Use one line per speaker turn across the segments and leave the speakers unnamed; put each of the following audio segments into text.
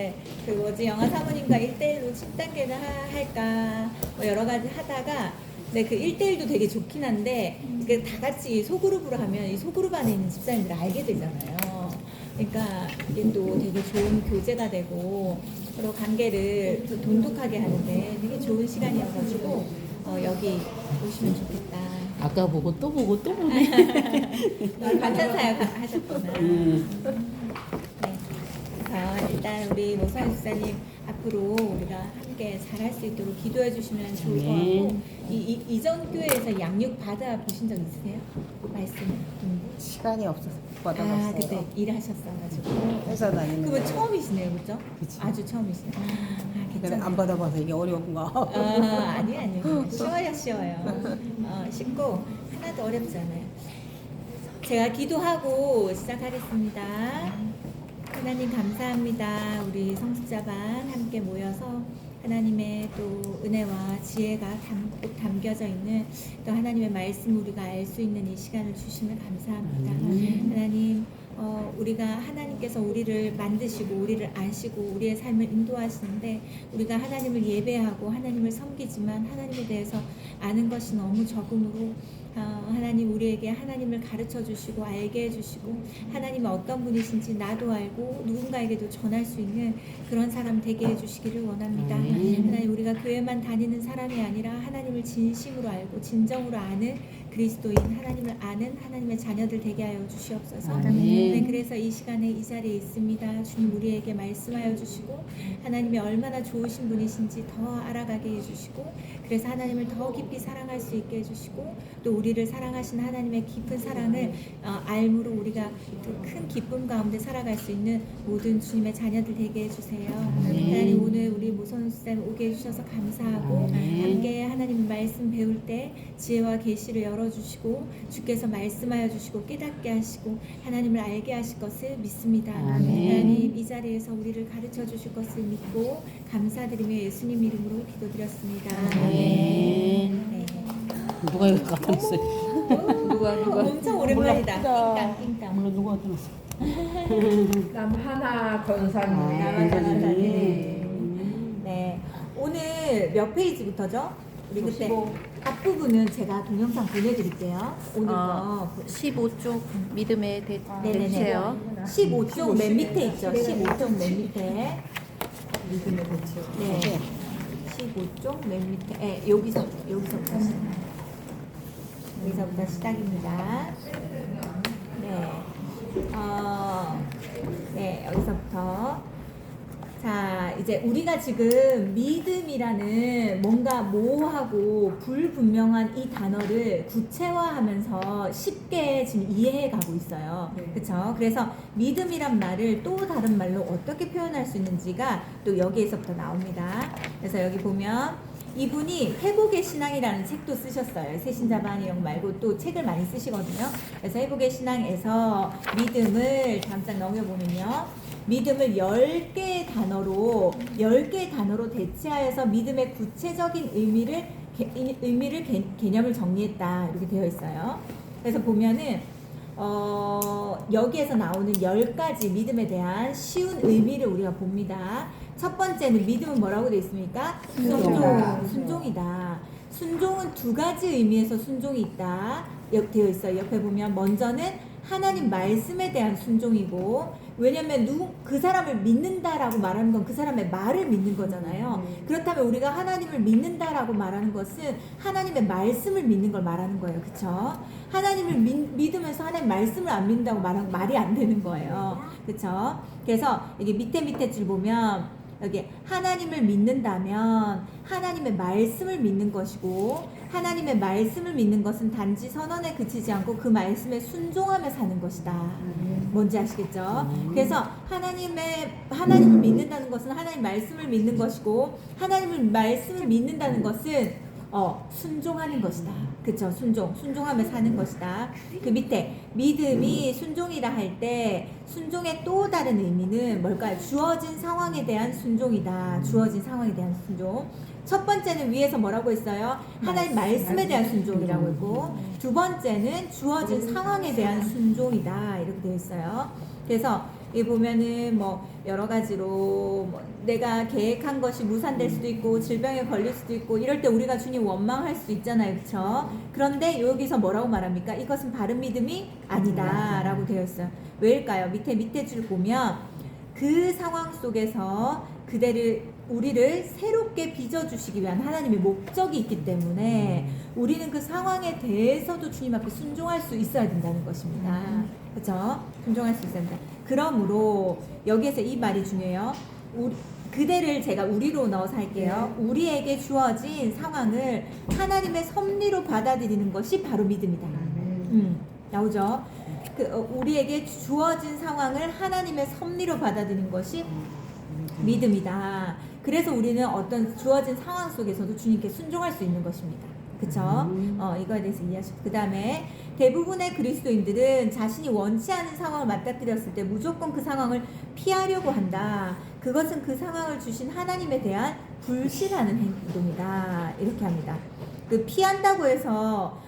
네, 그 뭐지 영화 사모님과 1대1로 10단계를 할까 뭐 여러 가지 하다가 네, 그 1대1도 되게 좋긴 한데 이게 다 같이 소그룹으로 하면 이 소그룹 안에 있는 집사님들을 알게 되잖아요. 그러니까 이게 또 되게 좋은 교제가 되고 서로 관계를 또 돈독하게 하는데 되게 좋은 시간이어가지고 여기 오시면 좋겠다.
아까 보고 또 보고 또 보네.
관찬사역 하셨구나. 네. 그래서 일단 우리 모선 집사님 앞으로 우리가 함께 잘할 수 있도록 기도해 주시면 좋을 것 같고 이전 교회에서 양육 받아 보신 적 있으세요? 말씀.
시간이 없어서 못
아
받아봤어요.
그때 일하셨어가지고.
회사 다니는
그러면
거.
처음이시네요, 그죠?
그치.
아주 처음이시네요. 아
그래,
괜찮아요.
안 받아봐서 이게 어려운가.
아니요. 쉬워요. 쉽고 하나도 어렵지 않아요. 제가 기도하고 시작하겠습니다. 하나님 감사합니다. 우리 성숙자반 함께 모여서 하나님의 또 은혜와 지혜가 꼭 담겨져 있는 또 하나님의 말씀 우리가 알 수 있는 이 시간을 주시면 감사합니다. 하나님 우리가 하나님께서 우리를 만드시고 우리를 아시고 우리의 삶을 인도하시는데 우리가 하나님을 예배하고 하나님을 섬기지만 하나님에 대해서 아는 것이 너무 적음으로 하나님 우리에게 하나님을 가르쳐 주시고 알게 해주시고 하나님은 어떤 분이신지 나도 알고 누군가에게도 전할 수 있는 그런 사람 되게 해주시기를 원합니다. 하나님 우리가 교회만 다니는 사람이 아니라 하나님을 진심으로 알고 진정으로 아는 그리스도인 하나님을 아는 하나님의 자녀들 되게 하여 주시옵소서. 네, 그래서 이 시간에 이 자리에 있습니다. 주님 우리에게 말씀하여 주시고 하나님이 얼마나 좋으신 분이신지 더 알아가게 해주시고 그래서 하나님을 더 깊이 사랑할 수 있게 해주시고 또 우리를 사랑하신 하나님의 깊은 사랑을 알므로 우리가 그 큰 기쁨 가운데 살아갈 수 있는 모든 주님의 자녀들 되게 해주세요. 하나님 오늘 우리 모선 수사님 오게 해주셔서 감사하고 함께 하나님 말씀 배울 때 지혜와 계시를 열어주시고 주께서 말씀하여 주시고 깨닫게 하시고 하나님을 알게 하실 것을 믿습니다. 하나님 이 자리에서 우리를 가르쳐 주실 것을 믿고 감사드리며 예수님 이름으로 기도드렸습니다. 네.
누가 이거 갖다 놨어요?
누가 엄청 오랜만이다. 띵땅.
몰라 누가 갖다 놨어?
남하나 권사님.
네. 오늘 몇 페이지부터죠? 우리 그때 앞부분은 제가 동영상 보내드릴게요. 오늘 거.
15쪽 믿음에
네네네.
대체요.
15쪽 맨 밑에 있죠. 15쪽 맨 밑에.
믿음의 대체.
네. 15쪽 맨 밑에. 네, 여기서부터 시작입니다. 네. 네, 여기서부터. 자, 이제 우리가 지금 믿음이라는 뭔가 모호하고 불분명한 이 단어를 구체화하면서 쉽게 지금 이해해 가고 있어요. 그렇죠? 그래서 믿음이란 말을 또 다른 말로 어떻게 표현할 수 있는지가 또 여기에서부터 나옵니다. 그래서 여기 보면 이분이 회복의 신앙이라는 책도 쓰셨어요. 새신자반 이런 거 말고 또 책을 많이 쓰시거든요. 그래서 회복의 신앙에서 믿음을 잠깐 넘겨보면요. 믿음을 10개의 단어로 대체하여서 믿음의 구체적인 개념을 정리했다. 이렇게 되어 있어요. 그래서 보면은 여기에서 나오는 10가지 믿음에 대한 쉬운 의미를 우리가 봅니다. 첫 번째는 믿음은 뭐라고 되어 있습니까? 순종이다. 순종은 두 가지 의미에서 순종이 있다. 되어 있어요. 옆에 보면 먼저는 하나님 말씀에 대한 순종이고 왜냐면 그 사람을 믿는다라고 말하는 건 그 사람의 말을 믿는 거잖아요. 그렇다면 우리가 하나님을 믿는다라고 말하는 것은 하나님의 말씀을 믿는 걸 말하는 거예요. 그렇죠? 하나님을 믿으면서 하나님 말씀을 안 믿는다고 말하면 말이 안 되는 거예요. 그렇죠? 그래서 여기 밑에 줄 보면 여기 하나님을 믿는다면 하나님의 말씀을 믿는 것이고 하나님의 말씀을 믿는 것은 단지 선언에 그치지 않고 그 말씀에 순종하며 사는 것이다. 뭔지 아시겠죠? 그래서 하나님을 믿는다는 것은 하나님 말씀을 믿는 것이고 하나님의 말씀을 믿는다는 것은 순종하는 것이다. 그쵸? 순종하며 사는 것이다. 그 밑에 믿음이 순종이라 할 때 순종의 또 다른 의미는 뭘까요? 주어진 상황에 대한 순종이다. 주어진 상황에 대한 순종. 첫 번째는 위에서 뭐라고 했어요? 하나님 말씀에 대한 순종이라고 했고 두 번째는 주어진 상황에 대한 순종이다. 이렇게 되어 있어요. 그래서 이 보면은 뭐 여러 가지로 뭐 내가 계획한 것이 무산될 수도 있고 질병에 걸릴 수도 있고 이럴 때 우리가 주님 원망할 수 있잖아요, 그렇죠? 그런데 여기서 뭐라고 말합니까? 이것은 바른 믿음이 아니다라고 되어 있어요. 왜일까요? 밑에 줄 보면 그 상황 속에서 우리를 새롭게 빚어주시기 위한 하나님의 목적이 있기 때문에 우리는 그 상황에 대해서도 주님 앞에 순종할 수 있어야 된다는 것입니다. 그렇죠? 순종할 수 있어야 된다. 그러므로 여기에서 이 말이 중요해요. 그대를 제가 우리로 넣어서 할게요. 우리에게 주어진 상황을 하나님의 섭리로 받아들이는 것이 바로 믿음이다. 나오죠? 우리에게 주어진 상황을 하나님의 섭리로 받아들이는 것이 믿음이다. 그래서 우리는 어떤 주어진 상황 속에서도 주님께 순종할 수 있는 것입니다. 그쵸? 이거에 대해서 이해하시고. 그 다음에 대부분의 그리스도인들은 자신이 원치 않은 상황을 맞닥뜨렸을 때 무조건 그 상황을 피하려고 한다. 그것은 그 상황을 주신 하나님에 대한 불신하는 행동이다. 이렇게 합니다. 그 피한다고 해서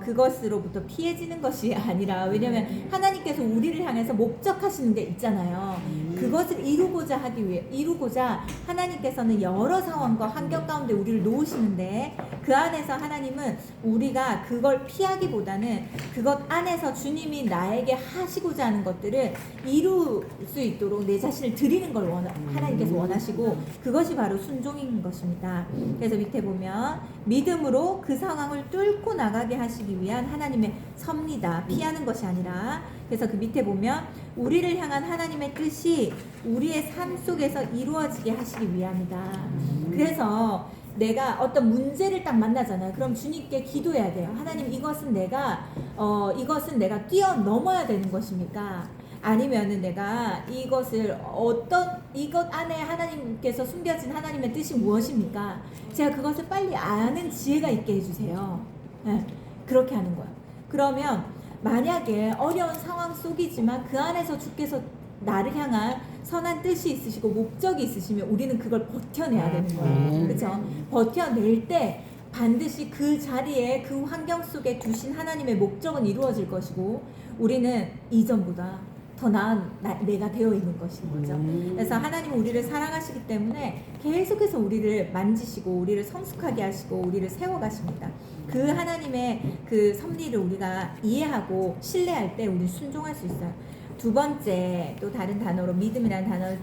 그것으로부터 피해지는 것이 아니라, 왜냐하면 하나님께서 우리를 향해서 목적하시는 게 있잖아요. 그것을 이루고자 하나님께서는 여러 상황과 환경 가운데 우리를 놓으시는데, 그 안에서 하나님은 우리가 그걸 피하기보다는 그것 안에서 주님이 나에게 하시고자 하는 것들을 이룰 수 있도록 내 자신을 드리는 걸 하나님께서 원하시고, 그것이 바로 순종인 것입니다. 그래서 밑에 보면 믿음으로 그 상황을 뚫고 나가게 하시기 위한 하나님의 섭리다. 피하는 것이 아니라. 그래서 그 밑에 보면 우리를 향한 하나님의 뜻이 우리의 삶 속에서 이루어지게 하시기 위함이다. 그래서 내가 어떤 문제를 딱 만나잖아요. 그럼 주님께 기도해야 돼요. 하나님, 이것은 내가 뛰어넘어야 되는 것입니까? 아니면은 내가 이것 안에 하나님께서 숨겨진 하나님의 뜻이 무엇입니까? 제가 그것을 빨리 아는 지혜가 있게 해주세요. 네, 그렇게 하는 거예요. 그러면 만약에 어려운 상황 속이지만 그 안에서 주께서 나를 향한 선한 뜻이 있으시고 목적이 있으시면 우리는 그걸 버텨내야 되는 거예요. 그렇죠? 버텨낼 때 반드시 그 자리에, 그 환경 속에 두신 하나님의 목적은 이루어질 것이고, 우리는 이전보다 더 나은 내가 되어 있는 것인 거죠. 그래서 하나님은 우리를 사랑하시기 때문에 계속해서 우리를 만지시고 우리를 성숙하게 하시고 우리를 세워가십니다. 그 하나님의 그 섭리를 우리가 이해하고 신뢰할 때 우리는 순종할 수 있어요. 두 번째, 또 다른 단어로 믿음이라는 단어를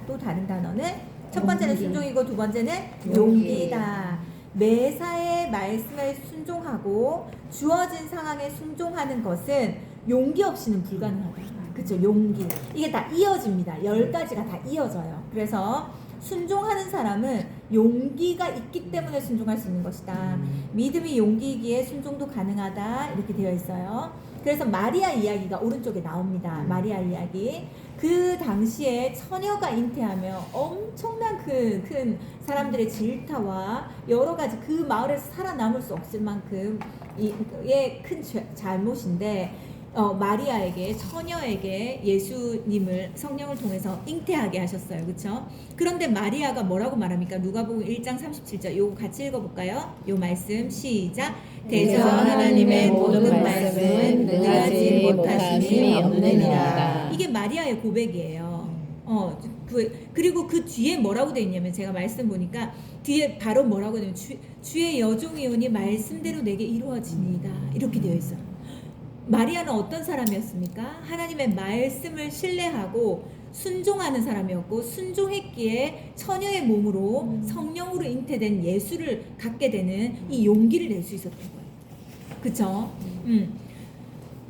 또 다른 단어는, 첫 번째는 순종이고 두 번째는 용기다. 매사의 말씀에 순종하고 주어진 상황에 순종하는 것은 용기 없이는 불가능하다. 그렇죠? 용기. 이게 다 이어집니다. 10가지가 다 이어져요. 그래서 순종하는 사람은 용기가 있기 때문에 순종할 수 있는 것이다. 믿음이 용기이기에 순종도 가능하다. 이렇게 되어 있어요. 그래서 마리아 이야기가 오른쪽에 나옵니다. 마리아 이야기. 그 당시에 처녀가 잉태하며 엄청난 큰 사람들의 질타와 여러 가지, 그 마을에서 살아남을 수 없을 만큼 의 큰 잘못인데, 마리아에게, 처녀에게 예수님을 성령을 통해서 잉태하게 하셨어요. 그렇죠? 그런데 마리아가 뭐라고 말합니까? 누가복음 1장 37절. 요거 같이 읽어볼까요? 요 말씀 시작. 대저 하나님의 모든 말씀은 능하지 못하심이 없느니라. 이게 마리아의 고백이에요. 그리고 그 뒤에 뭐라고 되어 있냐면, 제가 말씀 보니까 뒤에 바로 뭐라고 되냐면 주의 여종이오니 말씀대로 내게 이루어지니이다. 이렇게 되어 있어요. 마리아는 어떤 사람이었습니까? 하나님의 말씀을 신뢰하고 순종하는 사람이었고, 순종했기에 처녀의 몸으로 성령으로 잉태된 예수를 갖게 되는 이 용기를 낼 수 있었던 거예요. 그쵸?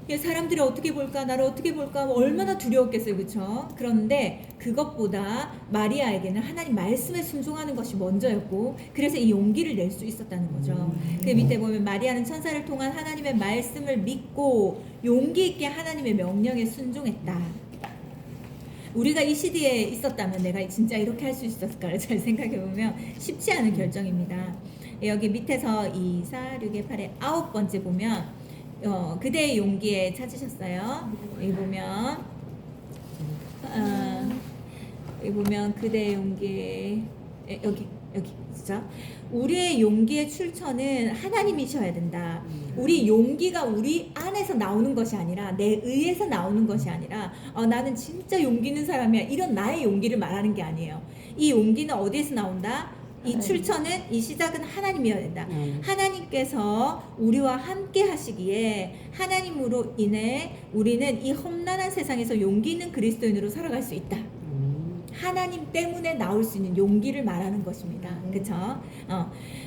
사람들이 어떻게 볼까, 나를 어떻게 볼까, 얼마나 두려웠겠어요. 그쵸? 그런데 그것보다 마리아에게는 하나님 말씀에 순종하는 것이 먼저였고, 그래서 이 용기를 낼 수 있었다는 거죠. 그 밑에 보면 마리아는 천사를 통한 하나님의 말씀을 믿고 용기 있게 하나님의 명령에 순종했다. 우리가 이 시대에 있었다면 내가 진짜 이렇게 할 수 있었을까를 잘 생각해보면 쉽지 않은 결정입니다. 여기 밑에서 2, 4, 6에 8에 9번째 보면 그대의 용기에 찾으셨어요. 여기 보면 그대의 용기에, 여기 그죠? 우리의 용기의 출처는 하나님이셔야 된다. 우리 용기가 우리 안에서 나오는 것이 아니라 내 의에서 나오는 것이 아니라 나는 진짜 용기 있는 사람이야 이런 나의 용기를 말하는 게 아니에요. 이 용기는 어디에서 나온다? 이 출처는 이 시작은 하나님이어야 된다. 하나님께서 우리와 함께 하시기에 하나님으로 인해 우리는 이 험난한 세상에서 용기 있는 그리스도인으로 살아갈 수 있다. 하나님 때문에 나올 수 있는 용기를 말하는 것입니다. 그쵸?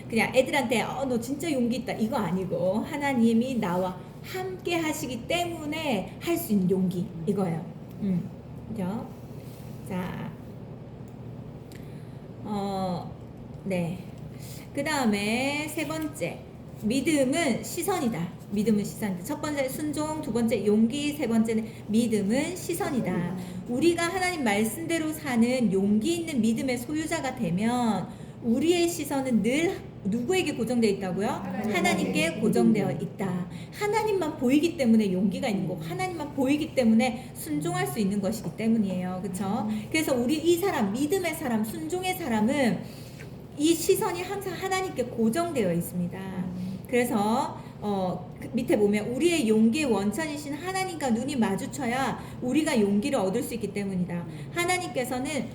그냥 애들한테 너 진짜 용기 있다 이거 아니고 하나님이 나와 함께 하시기 때문에 할 수 있는 용기 이거예요. 그죠? 자, 네. 그 다음에 세 번째, 믿음은 시선이다. 믿음은 시선이다. 첫 번째 순종, 두 번째 용기, 세 번째는 믿음은 시선이다. 우리가 하나님 말씀대로 사는 용기 있는 믿음의 소유자가 되면 우리의 시선은 늘 누구에게 고정되어 있다고요? 하나님께 고정되어 있다. 하나님만 보이기 때문에 용기가 있는 거고 하나님만 보이기 때문에 순종할 수 있는 것이기 때문이에요. 그렇죠? 그래서 우리 이 사람, 믿음의 사람, 순종의 사람은 이 시선이 항상 하나님께 고정되어 있습니다. 그래서 그 밑에 보면 우리의 용기의 원천이신 하나님과 눈이 마주쳐야 우리가 용기를 얻을 수 있기 때문이다. 하나님께서는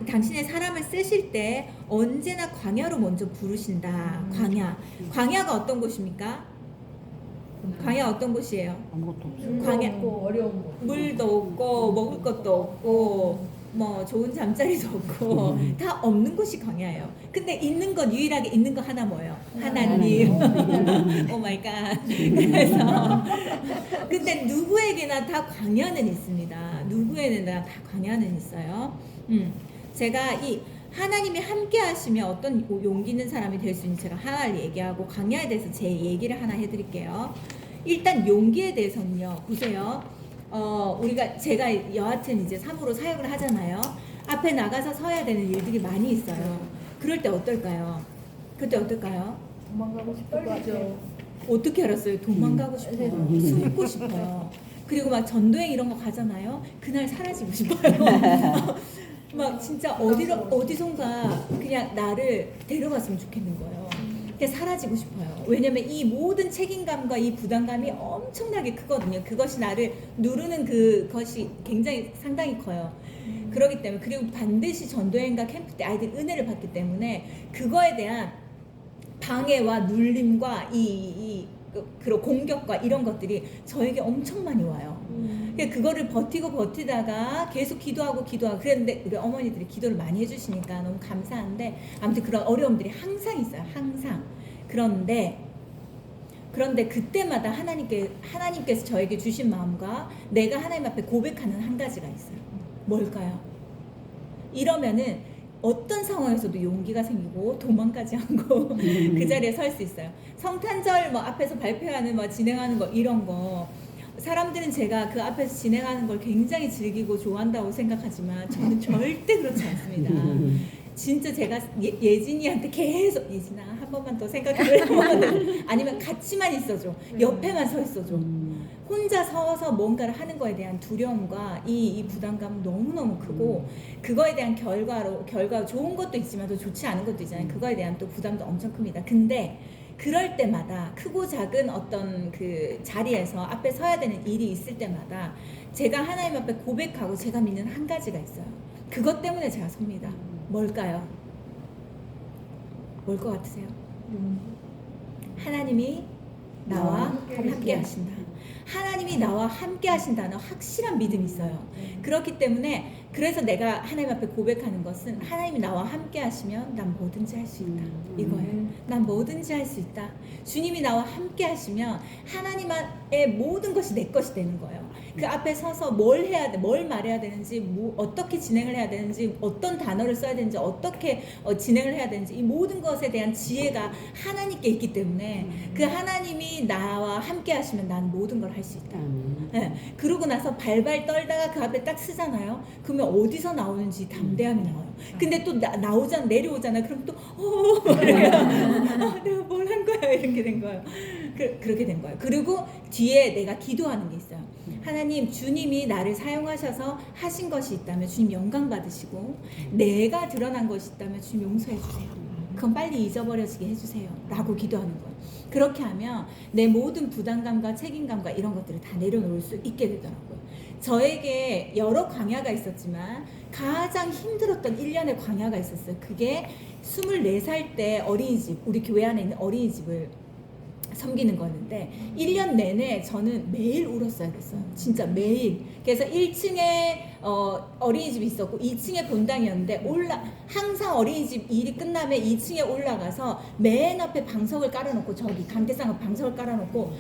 당신의 사람을 쓰실 때 언제나 광야로 먼저 부르신다. 광야가 어떤 곳입니까? 광야 어떤 곳이에요?
아무것도 없어.
광야
어려운 거.
물도 없고 먹을 것도 없고 뭐 좋은 잠자리도 없고 다 없는 곳이 광야예요. 근데 있는 건 유일하게 있는 거 하나 뭐예요? 하나님. 오 마이 갓. 그래서 근데 누구에게나 다 광야는 있습니다. 누구에게나 다 광야는 있어요. 제가 이 하나님이 함께 하시면 어떤 용기 있는 사람이 될 수 있는지 제가 하나를 얘기하고 광야에 대해서 제 얘기를 하나 해드릴게요. 일단 용기에 대해서는요. 보세요. 제가 여하튼 이제 3으로 사역을 하잖아요. 앞에 나가서 서야 되는 일들이 많이 있어요. 그럴 때 어떨까요? 그때 어떨까요?
도망가고 싶을 것 같아요.
어떻게 알았어요? 도망가고 싶어요. 숨고 싶어요. 그리고 막 전도행 이런 거 가잖아요. 그날 사라지고 싶어요. 막 진짜 어디선가 그냥 나를 데려갔으면 좋겠는 거예요. 그냥 사라지고 싶어요. 왜냐면 이 모든 책임감과 이 부담감이 엄청나게 크거든요. 그것이 나를 누르는 그것이 굉장히 상당히 커요. 그렇기 때문에 그리고 반드시 전도행과 캠프 때 아이들이 은혜를 받기 때문에 그거에 대한 방해와 눌림과 그런 공격과 이런 것들이 저에게 엄청 많이 와요. 그거를 버티다가 계속 기도하고 그랬는데 우리 어머니들이 기도를 많이 해주시니까 너무 감사한데 아무튼 그런 어려움들이 항상 있어요. 항상. 그런데 그때마다 하나님께서 저에게 주신 마음과 내가 하나님 앞에 고백하는 한 가지가 있어요. 뭘까요? 이러면은 어떤 상황에서도 용기가 생기고 도망가지 않고 그 자리에 설 수 있어요. 성탄절 앞에서 발표하는 진행하는 거 이런 거 사람들은 제가 그 앞에서 진행하는 걸 굉장히 즐기고 좋아한다고 생각하지만 저는 절대 그렇지 않습니다. 진짜 제가 예진이한테 계속 예진아 한 번만 더 생각해보래 아니면 같이만 있어줘 옆에만 서 있어줘 혼자 서서 뭔가를 하는 거에 대한 두려움과 이 부담감은 너무너무 크고 그거에 대한 결과 좋은 것도 있지만 또 좋지 않은 것도 있잖아요. 그거에 대한 또 부담도 엄청 큽니다. 근데 그럴 때마다 크고 작은 어떤 그 자리에서 앞에 서야 되는 일이 있을 때마다 제가 하나님 앞에 고백하고 제가 믿는 한 가지가 있어요. 그것 때문에 제가 섭니다. 뭘까요? 뭘 것 같으세요? 하나님이 나와 함께 하신다. 하나님이 나와 함께 하신다는 확실한 믿음이 있어요. 그렇기 때문에 그래서 내가 하나님 앞에 고백하는 것은 하나님이 나와 함께 하시면 난 뭐든지 할 수 있다. 이거예요. 난 뭐든지 할 수 있다. 주님이 나와 함께 하시면 하나님의 모든 것이 내 것이 되는 거예요. 그 앞에 서서 뭘 해야 돼, 뭘 말해야 되는지, 어떻게 진행을 해야 되는지, 어떤 단어를 써야 되는지, 어떻게 진행을 해야 되는지 이 모든 것에 대한 지혜가 하나님께 있기 때문에 그 하나님이 나와 함께 하시면 난 모든 걸 할 수 있다. 네. 그러고 나서 발발 떨다가 그 앞에 딱 쓰잖아요. 그러면 어디서 나오는지 담대함이 나와요. 근데 또 내려오잖아요. 그럼 또 내가 뭘 한 거야 이렇게 된 거예요. 그렇게 된 거예요. 그리고 뒤에 내가 기도하는 게 있어요. 하나님 주님이 나를 사용하셔서 하신 것이 있다면 주님 영광 받으시고 내가 드러난 것이 있다면 주님 용서해 주세요. 그건 빨리 잊어버려지게 해주세요 라고 기도하는 거예요. 그렇게 하면 내 모든 부담감과 책임감과 이런 것들을 다 내려놓을 수 있게 되더라고요. 저에게 여러 광야가 있었지만 가장 힘들었던 1년의 광야가 있었어요. 그게 24살 때 어린이집, 우리 교회 안에 있는 어린이집을 섬기는 거였는데 1년 내내 저는 매일 울었어야 됐어요. 진짜 매일. 그래서 1층에 어린이집이 있었고 2층에 본당이었는데 항상 어린이집 일이 끝나면 2층에 올라가서 맨 앞에 방석을 깔아놓고 저기 강대상 앞에 방석을 깔아놓고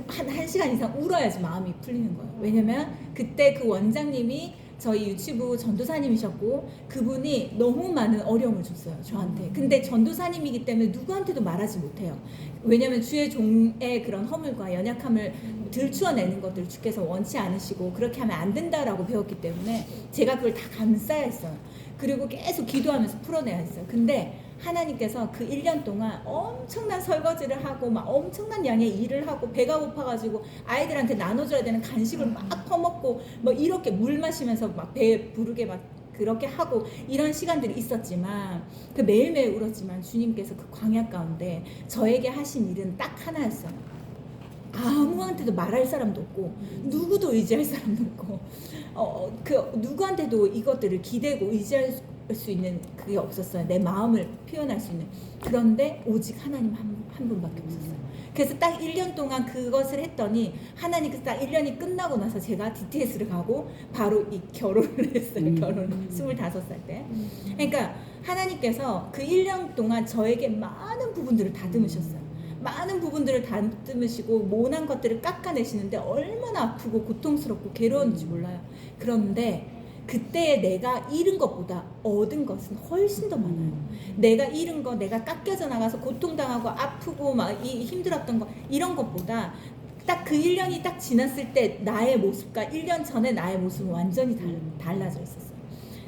한 시간 이상 울어야지 마음이 풀리는 거예요. 왜냐면 그때 그 원장님이 저희 유치부 전도사님이셨고 그분이 너무 많은 어려움을 줬어요 저한테. 근데 전도사님이기 때문에 누구한테도 말하지 못해요. 왜냐면 주의 종의 그런 허물과 연약함을 들추어내는 것들을 주께서 원치 않으시고 그렇게 하면 안 된다라고 배웠기 때문에 제가 그걸 다 감싸야 했어요. 그리고 계속 기도하면서 풀어내야 했어요. 근데 하나님께서 그 1년 동안 엄청난 설거지를 하고 막 엄청난 양의 일을 하고 배가 고파가지고 아이들한테 나눠줘야 되는 간식을 막 퍼먹고 뭐 이렇게 물 마시면서 막 배 부르게 막 그렇게 하고 이런 시간들이 있었지만 그 매일매일 울었지만 주님께서 그 광야 가운데 저에게 하신 일은 딱 하나였어요. 아무한테도 말할 사람도 없고 누구도 의지할 사람도 없고 그 누구한테도 이것들을 기대고 의지할 수 있는 그게 없었어요. 내 마음을 표현할 수 있는. 그런데 오직 하나님 한 분밖에 없었어요. 그래서 딱 1년 동안 그것을 했더니 하나님께서 딱 1년이 끝나고 나서 제가 DTS를 가고 바로 이 결혼을 했어요. 결혼을 25살 때. 그러니까 하나님께서 그 1년 동안 저에게 많은 부분들을 다듬으셨어요. 많은 부분들을 다듬으시고 모난 것들을 깎아내시는데 얼마나 아프고 고통스럽고 괴로운지 몰라요. 그런데 그때 내가 잃은 것보다 얻은 것은 훨씬 더 많아요. 내가 잃은 거, 내가 깎여져 나가서 고통당하고 아프고 막 힘들었던 거 이런 것보다 딱 그 1년이 딱 지났을 때 나의 모습과 1년 전에 나의 모습은 완전히 달라져 있었어요.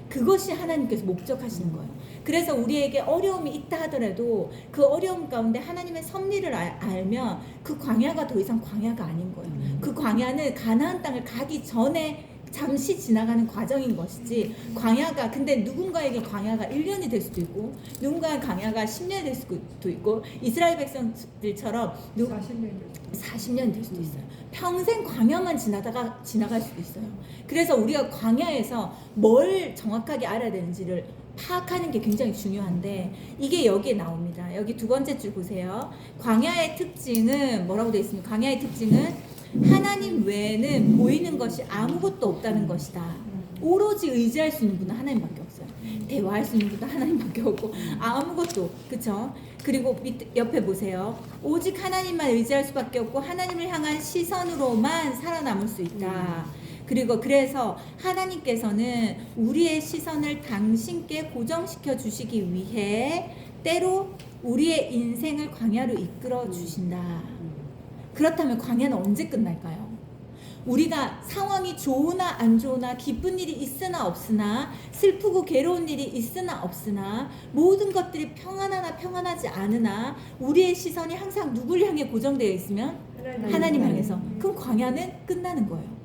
그것이 하나님께서 목적하시는 거예요. 그래서 우리에게 어려움이 있다 하더라도 그 어려움 가운데 하나님의 섭리를 알면 그 광야가 더 이상 광야가 아닌 거예요. 그 광야는 가나안 땅을 가기 전에 잠시 지나가는 과정인 것이지 광야가 근데 누군가에게 광야가 1년이 될 수도 있고 누군가의 광야가 10년이 될 수도 있고 이스라엘 백성들처럼 40년이 될 수도 있어요. 평생 광야만 지나갈 수도 있어요. 그래서 우리가 광야에서 뭘 정확하게 알아야 되는지를 파악하는 게 굉장히 중요한데 이게 여기에 나옵니다. 여기 두 번째 줄 보세요. 광야의 특징은 뭐라고 되어 있습니까? 광야의 특징은 하나님 외에는 보이는 것이 아무것도 없다는 것이다. 오로지 의지할 수 있는 분은 하나님밖에 없어요. 대화할 수 있는 분은 하나님밖에 없고 아무것도. 그쵸? 그리고 옆에 보세요. 오직 하나님만 의지할 수밖에 없고 하나님을 향한 시선으로만 살아남을 수 있다. 그리고 그래서 하나님께서는 우리의 시선을 당신께 고정시켜 주시기 위해 때로 우리의 인생을 광야로 이끌어 주신다. 그렇다면 광야는 언제 끝날까요? 우리가 상황이 좋으나 안 좋으나 기쁜 일이 있으나 없으나 슬프고 괴로운 일이 있으나 없으나 모든 것들이 평안하나 평안하지 않으나 우리의 시선이 항상 누굴 향해 고정되어 있으면 하나님 향해서 그럼 광야는 끝나는 거예요.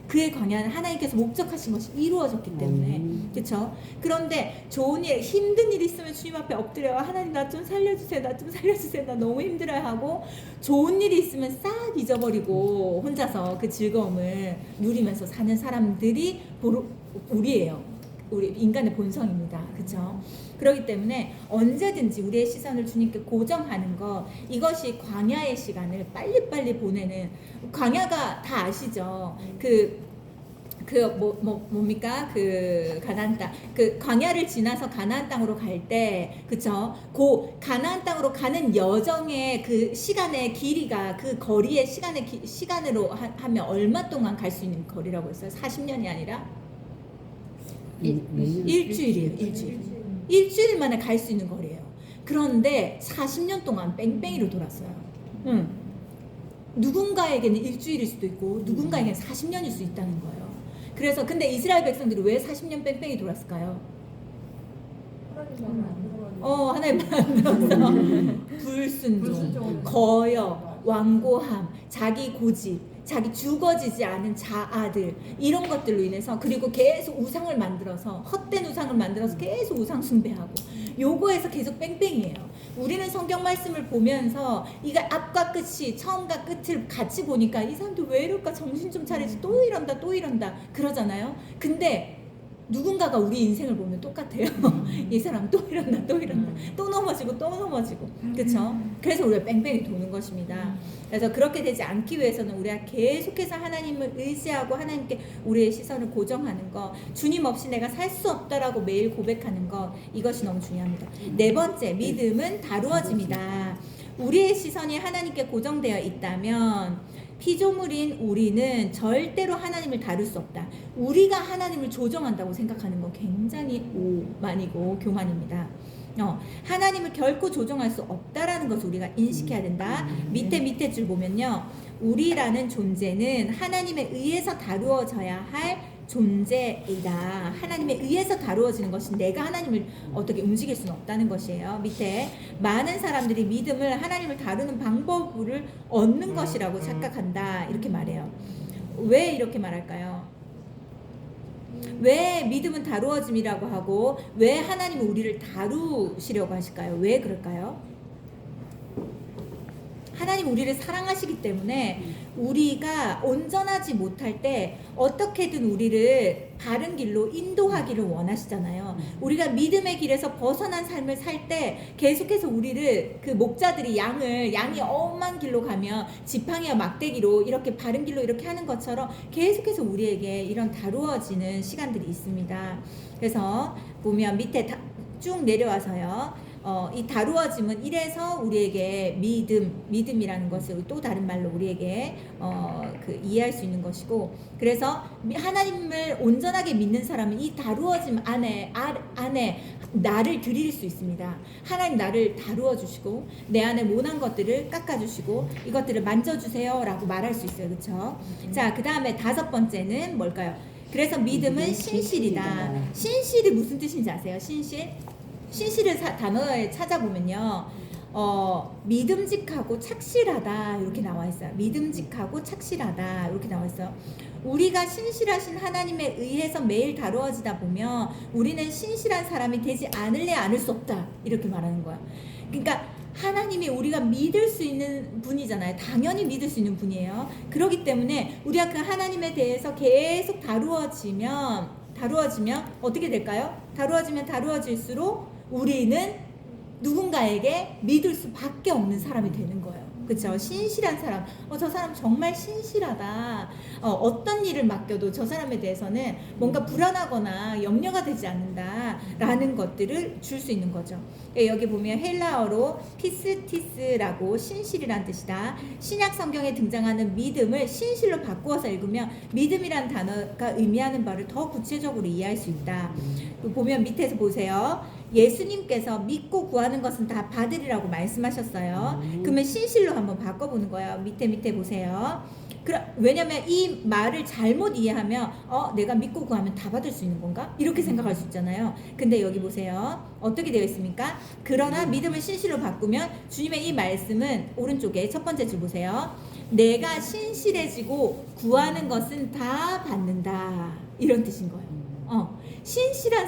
그의 광야는 하나님께서 목적하신 것이 이루어졌기 때문에 그렇죠? 그런데 좋은 일, 힘든 일이 있으면 주님 앞에 엎드려요. 하나님 나 좀 살려주세요. 나 좀 살려주세요. 나 너무 힘들어하고 좋은 일이 있으면 싹 잊어버리고 혼자서 그 즐거움을 누리면서 사는 사람들이 우리예요. 우리 인간의 본성입니다. 그렇죠? 그렇기 때문에 언제든지 우리의 시선을 주님께 고정하는 것 이것이 광야의 시간을 빨리빨리 보내는 광야가 다 아시죠? 뭡니까? 그 가나안 땅. 그 광야를 지나서 가나안 땅으로 갈 때, 그쵸? 그 가나안 땅으로 가는 여정의 그 시간의 길이가 그 거리의 시간으로 하면 얼마 동안 갈 수 있는 거리라고 했어요? 40년이 아니라? 일주일이에요. 일주일 만에 갈 수 있는 거리예요. 그런데 40년 동안 뺑뺑이로 돌았어요. 누군가에게는 일주일일 수도 있고 누군가에게는 40년일 수 있다는 거예요. 그래서 근데 이스라엘 백성들이 왜 40년 뺑뺑이 돌았을까요? 하나님 안 들어서 불순종, 거역, 완고함, 자기 고집 자기 죽어지지 않은 자아들 이런 것들로 인해서 그리고 계속 우상을 만들어서 헛된 우상을 만들어서 계속 우상 숭배하고 요거에서 계속 뺑뺑이에요. 우리는 성경 말씀을 보면서 이거 앞과 끝이 처음과 끝을 같이 보니까 이 사람들 왜 이럴까 정신 좀 차리지 또 이런다 또 이런다 그러잖아요. 근데 누군가가 우리 인생을 보면 똑같아요. 이 사람 또 이런다 또 이런다 또 넘어지고 또 넘어지고 그렇죠? 그래서 우리가 뺑뺑이 도는 것입니다. 그래서 그렇게 되지 않기 위해서는 우리가 계속해서 하나님을 의지하고 하나님께 우리의 시선을 고정하는 것, 주님 없이 내가 살 수 없다라고 매일 고백하는 것, 이것이 너무 중요합니다. 네 번째, 믿음은 다루어집니다. 우리의 시선이 하나님께 고정되어 있다면 피조물인 우리는 절대로 하나님을 다룰 수 없다. 우리가 하나님을 조정한다고 생각하는 건 굉장히 오만이고 교만입니다. 하나님을 결코 조정할 수 없다라는 것을 우리가 인식해야 된다. 밑에 줄 보면요, 우리라는 존재는 하나님에 의해서 다루어져야 할 존재이다. 하나님에 의해서 다루어지는 것이 내가 하나님을 어떻게 움직일 수는 없다는 것이에요. 밑에 많은 사람들이 믿음을 하나님을 다루는 방법을 얻는 것이라고 착각한다 이렇게 말해요. 왜 이렇게 말할까요? 왜 믿음은 다루어짐이라고 하고 왜 하나님은 우리를 다루시려고 하실까요? 왜 그럴까요? 하나님 우리를 사랑하시기 때문에 우리가 온전하지 못할 때 어떻게든 우리를 바른 길로 인도하기를 원하시잖아요. 우리가 믿음의 길에서 벗어난 삶을 살 때 계속해서 우리를 그 목자들이 양이 엄한 길로 가면 지팡이와 막대기로 이렇게 바른 길로 이렇게 하는 것처럼 계속해서 우리에게 이런 다루어지는 시간들이 있습니다. 그래서 보면 밑에 쭉 내려와서요. 이 다루어짐은 이래서 우리에게 믿음이라는 것을 또 다른 말로 우리에게 이해할 수 있는 것이고, 그래서 하나님을 온전하게 믿는 사람은 이 다루어짐 안에 나를 드릴 수 있습니다. 하나님 나를 다루어 주시고 내 안에 모난 것들을 깎아 주시고 이것들을 만져 주세요라고 말할 수 있어요. 그렇죠? 자, 그다음에 다섯 번째는 뭘까요? 그래서 믿음은 신실이다. 신실이 무슨 뜻인지 아세요? 신실을 단어에 찾아보면요, 믿음직하고 착실하다 이렇게 나와 있어요. 믿음직하고 착실하다 이렇게 나와 있어요. 우리가 신실하신 하나님에 의해서 매일 다루어지다 보면 우리는 신실한 사람이 되지 않을 수 없다 이렇게 말하는 거야. 그러니까 하나님이 우리가 믿을 수 있는 분이잖아요. 당연히 믿을 수 있는 분이에요. 그렇기 때문에 우리가 그 하나님에 대해서 계속 다루어지면 어떻게 될까요? 다루어질수록 우리는 누군가에게 믿을 수밖에 없는 사람이 되는 거예요. 그렇죠? 신실한 사람, 저 사람 정말 신실하다. 어떤 일을 맡겨도 저 사람에 대해서는 뭔가 불안하거나 염려가 되지 않는다라는 것들을 줄 수 있는 거죠. 여기 보면 헬라어로 피스티스라고 신실이란 뜻이다. 신약 성경에 등장하는 믿음을 신실로 바꾸어서 읽으면 믿음이란 단어가 의미하는 바를 더 구체적으로 이해할 수 있다. 보면 밑에서 보세요. 예수님께서 믿고 구하는 것은 다 받으리라고 말씀하셨어요. 그러면 신실로 한번 바꿔보는 거예요. 밑에 보세요. 왜냐면 이 말을 잘못 이해하면 내가 믿고 구하면 다 받을 수 있는 건가? 이렇게 생각할 수 있잖아요. 근데 여기 보세요. 어떻게 되어 있습니까? 그러나 믿음을 신실로 바꾸면 주님의 이 말씀은 오른쪽에 첫 번째 줄 보세요. 내가 신실해지고 구하는 것은 다 받는다. 이런 뜻인 거예요. 신실한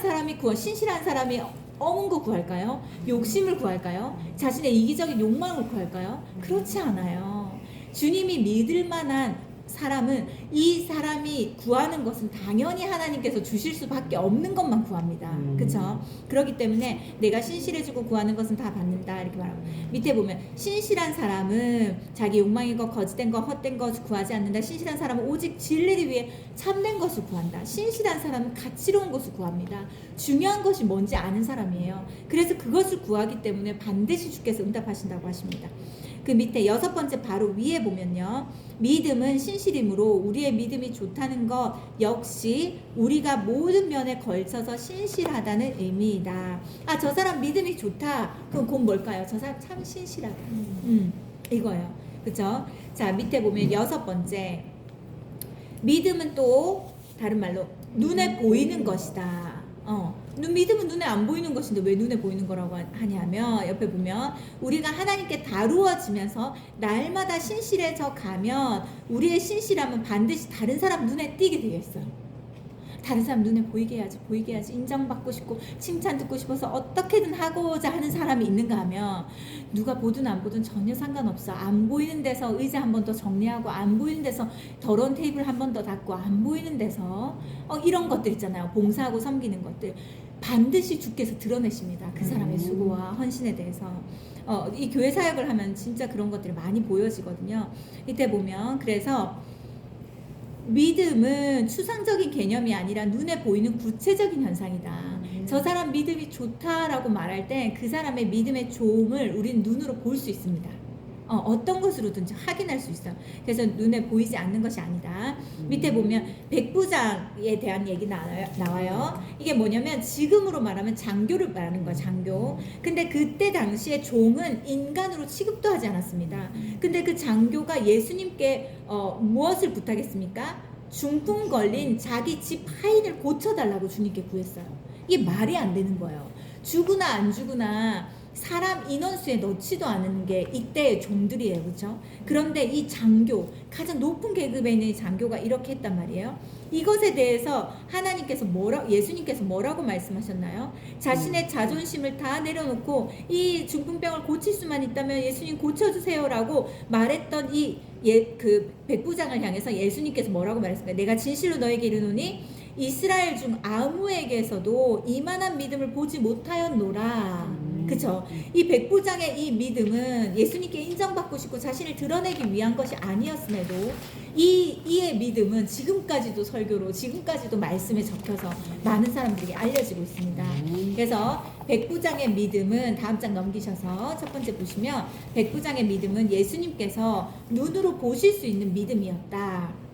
사람이 어문 거 구할까요? 욕심을 구할까요? 자신의 이기적인 욕망을 구할까요? 그렇지 않아요. 주님이 믿을 만한 사람은 이 사람이 구하는 것은 당연히 하나님께서 주실 수밖에 없는 것만 구합니다. 그렇죠? 그렇기 때문에 내가 신실해지고 구하는 것은 다 받는다 이렇게 말하고, 밑에 보면 신실한 사람은 자기 욕망인 것, 거짓된 것, 헛된 것 구하지 않는다. 신실한 사람은 오직 진리를 위해 참된 것을 구한다. 신실한 사람은 가치로운 것을 구합니다. 중요한 것이 뭔지 아는 사람이에요. 그래서 그것을 구하기 때문에 반드시 주께서 응답하신다고 하십니다. 그 밑에 여섯 번째 바로 위에 보면요, 믿음은 신실이므로 우리의 믿음이 좋다는 것 역시 우리가 모든 면에 걸쳐서 신실하다는 의미이다. 저 사람 믿음이 좋다. 그럼 곧 뭘까요? 저 사람 참 신실하다. 이거예요. 그렇죠? 자, 밑에 보면 여섯 번째, 믿음은 또 다른 말로 눈에 보이는 것이다. 믿음은 눈에 안 보이는 것인데 왜 눈에 보이는 거라고 하냐면 옆에 보면 우리가 하나님께 다루어지면서 날마다 신실해져 가면 우리의 신실함은 반드시 다른 사람 눈에 띄게 되어 있어요. 다른 사람 눈에 보이게 해야지 인정받고 싶고 칭찬 듣고 싶어서 어떻게든 하고자 하는 사람이 있는가 하면 누가 보든 안 보든 전혀 상관없어. 안 보이는 데서 의자 한 번 더 정리하고 안 보이는 데서 더러운 테이블 한 번 더 닦고 안 보이는 데서 이런 것들 있잖아요. 봉사하고 섬기는 것들 반드시 주께서 드러내십니다. 그 사람의 수고와 헌신에 대해서 이 교회 사역을 하면 진짜 그런 것들이 많이 보여지거든요. 이때 보면 그래서 믿음은 추상적인 개념이 아니라 눈에 보이는 구체적인 현상이다. 저 사람 믿음이 좋다라고 말할 때 그 사람의 믿음의 좋음을 우리는 눈으로 볼 수 있습니다. 어떤 것으로든지 확인할 수 있어요. 그래서 눈에 보이지 않는 것이 아니다. 밑에 보면 백부장에 대한 얘기 나와요. 이게 뭐냐면 지금으로 말하면 장교를 말하는 거야. 장교. 근데 그때 당시에 종은 인간으로 취급도 하지 않았습니다. 근데 그 장교가 예수님께 무엇을 부탁했습니까? 중풍 걸린 자기 집 하인을 고쳐달라고 주님께 구했어요. 이게 말이 안 되는 거예요. 죽으나 안 죽으나 사람 인원수에 넣지도 않은 게 이때의 종들이에요. 그렇죠? 그런데 이 장교, 가장 높은 계급에 있는 이 장교가 이렇게 했단 말이에요. 이것에 대해서 예수님께서 뭐라고 말씀하셨나요? 자신의 자존심을 다 내려놓고 이 중풍병을 고칠 수만 있다면 예수님 고쳐주세요라고 말했던 그 백부장을 향해서 예수님께서 뭐라고 말했습니까? 내가 진실로 너에게 이르노니 이스라엘 중 아무에게서도 이만한 믿음을 보지 못하였노라. 그쵸? 이 백부장의 이 믿음은 예수님께 인정받고 싶고 자신을 드러내기 위한 것이 아니었음에도 이의 믿음은 지금까지도 설교로 지금까지도 말씀에 적혀서 많은 사람들에게 알려지고 있습니다. 그래서 백부장의 믿음은 다음 장 넘기셔서 첫 번째 보시면 백부장의 믿음은 예수님께서 눈으로 보실 수 있는 믿음이었다.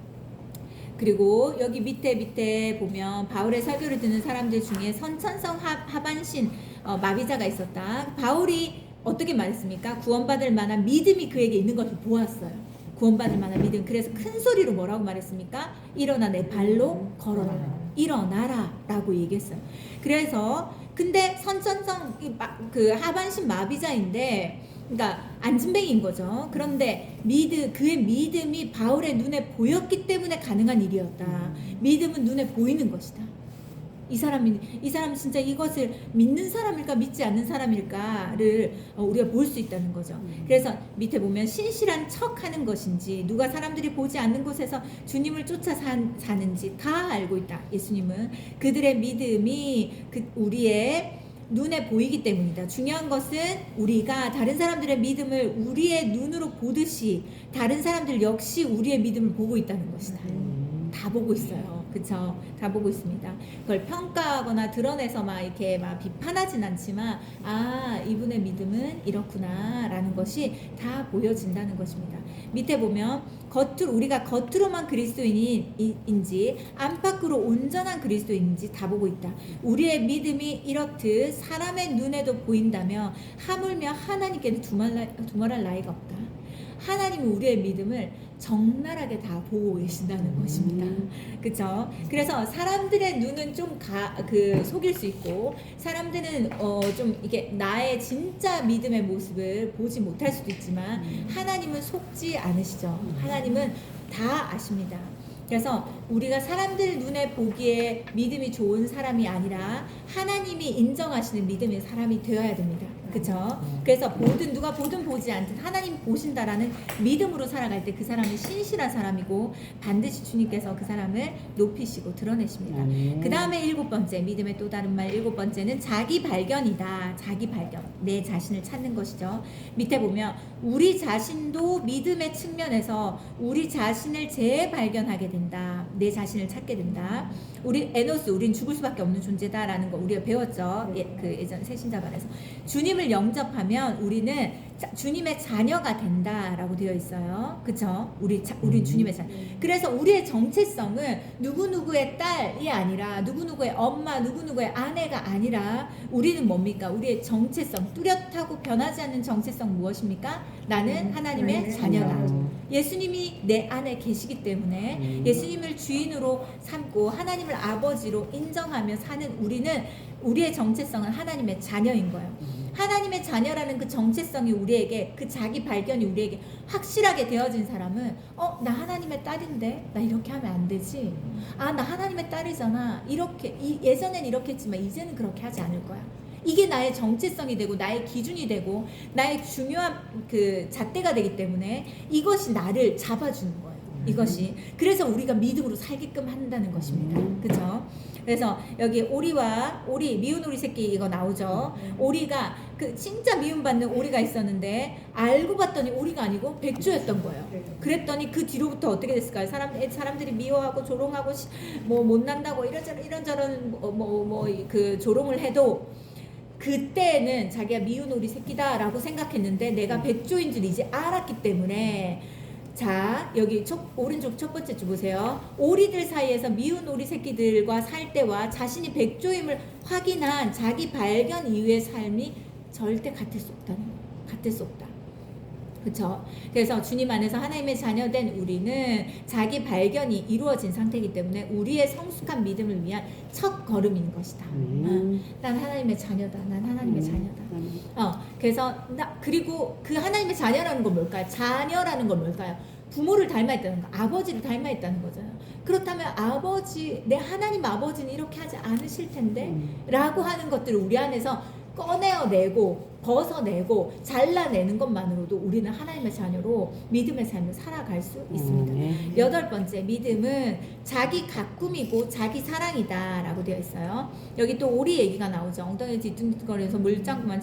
그리고 여기 밑에 보면 바울의 설교를 듣는 사람들 중에 선천성 하반신 마비자가 있었다. 바울이 어떻게 말했습니까? 구원받을 만한 믿음이 그에게 있는 것을 보았어요. 구원받을 만한 믿음. 그래서 큰 소리로 뭐라고 말했습니까? 일어나 내 발로 걸어라. 일어나라 라고 얘기했어요. 그래서 근데 선천성 그 하반신 마비자인데 그러니까 안진뱅이인 거죠. 그런데 그의 믿음이 바울의 눈에 보였기 때문에 가능한 일이었다. 믿음은 눈에 보이는 것이다. 이 사람은 진짜 이것을 믿는 사람일까 믿지 않는 사람일까를 우리가 볼 수 있다는 거죠. 그래서 밑에 보면 신실한 척하는 것인지 누가 사람들이 보지 않는 곳에서 주님을 쫓아 사는지 다 알고 있다. 예수님은 그들의 믿음이 우리의 눈에 보이기 때문이다. 중요한 것은 우리가 다른 사람들의 믿음을 우리의 눈으로 보듯이 다른 사람들 역시 우리의 믿음을 보고 있다는 것이다. 다 보고 있어요. 그쵸? 다 보고 있습니다. 그걸 평가하거나 드러내서 이렇게 비판하진 않지만 이분의 믿음은 이렇구나 라는 것이 다 보여진다는 것입니다. 밑에 보면 우리가 겉으로만 그리스도인인지 안팎으로 온전한 그리스도인인지 다 보고 있다. 우리의 믿음이 이렇듯 사람의 눈에도 보인다면 하물며 하나님께는 두말할 나위가 없다. 하나님은 우리의 믿음을 적나라하게 다 보고 계신다는 것입니다. 그렇죠? 그래서 사람들의 눈은 좀 속일 수 있고 사람들은 좀 이게 나의 진짜 믿음의 모습을 보지 못할 수도 있지만 하나님은 속지 않으시죠. 하나님은 다 아십니다. 그래서 우리가 사람들 눈에 보기에 믿음이 좋은 사람이 아니라 하나님이 인정하시는 믿음의 사람이 되어야 됩니다. 그렇죠? 그래서 누가 보든 보지 않든 하나님 보신다라는 믿음으로 살아갈 때 그 사람은 신실한 사람이고 반드시 주님께서 그 사람을 높이시고 드러내십니다. 그 다음에 7번째 믿음의 또 다른 말 7번째는 자기 발견이다. 자기 발견, 내 자신을 찾는 것이죠. 밑에 보면 우리 자신도 믿음의 측면에서 우리 자신을 재발견하게 된다. 내 자신을 찾게 된다. 우린 죽을 수밖에 없는 존재다라는 거 우리가 배웠죠. 예전 새신자반에서 주님을 영접하면 우리는 주님의 자녀가 된다라고 되어 있어요. 그쵸? 우리 주님의 자녀. 그래서 우리의 정체성은 누구누구의 딸이 아니라 누구누구의 엄마, 누구누구의 아내가 아니라 우리는 뭡니까? 우리의 정체성, 뚜렷하고 변하지 않는 정체성 무엇입니까? 나는 하나님의 자녀다. 예수님이 내 안에 계시기 때문에 예수님을 주인으로 삼고 하나님을 아버지로 인정하며 사는 우리는 우리의 정체성은 하나님의 자녀인 거예요. 하나님의 자녀라는 그 정체성이 우리에게, 그 자기 발견이 우리에게 확실하게 되어진 사람은 나 하나님의 딸인데 나 이렇게 하면 안 되지. 나 하나님의 딸이잖아. 이렇게 예전엔 이렇게 했지만 이제는 그렇게 하지 않을 거야. 이게 나의 정체성이 되고 나의 기준이 되고 나의 중요한 그 잣대가 되기 때문에 이것이 나를 잡아주는 거예요. 이것이 그래서 우리가 믿음으로 살게끔 한다는 것입니다. 그렇죠? 그래서 여기 오리 미운 오리 새끼 이거 나오죠. 오리가 그 진짜 미움받는 오리가 있었는데 알고 봤더니 오리가 아니고 백조였던 거예요. 그랬더니 그 뒤로부터 어떻게 됐을까요? 사람들이 미워하고 조롱하고 뭐 못난다고 이런저런 그 조롱을 해도 그때는 자기가 미운 오리 새끼다라고 생각했는데 내가 백조인 줄 이제 알았기 때문에 자 여기 오른쪽 첫 번째 줄 보세요. 오리들 사이에서 미운 오리 새끼들과 살 때와 자신이 백조임을 확인한 자기 발견 이후의 삶이 절대 같을 수 없다. 그렇죠? 그래서 주님 안에서 하나님의 자녀된 우리는 자기 발견이 이루어진 상태이기 때문에 우리의 성숙한 믿음을 위한 첫 걸음인 것이다. 난 하나님의 자녀다. 난 하나님의 자녀다. 그래서 그리고 그 하나님의 자녀라는 건 뭘까요? 자녀라는 건 뭘까요? 부모를 닮아있다는 거, 아버지를 닮아있다는 거잖아요. 그렇다면 내 하나님 아버지는 이렇게 하지 않으실 텐데 라고 하는 것들을 우리 안에서 꺼내어내고 벗어내고 잘라내는 것만으로도 우리는 하나님의 자녀로 믿음의 삶을 살아갈 수 있습니다. 여덟 번째, 믿음은 자기 가꿈이고 자기 사랑이다 라고 되어 있어요. 여기 또 오리 얘기가 나오죠. 엉덩이 뒤뚱거려서 물장구만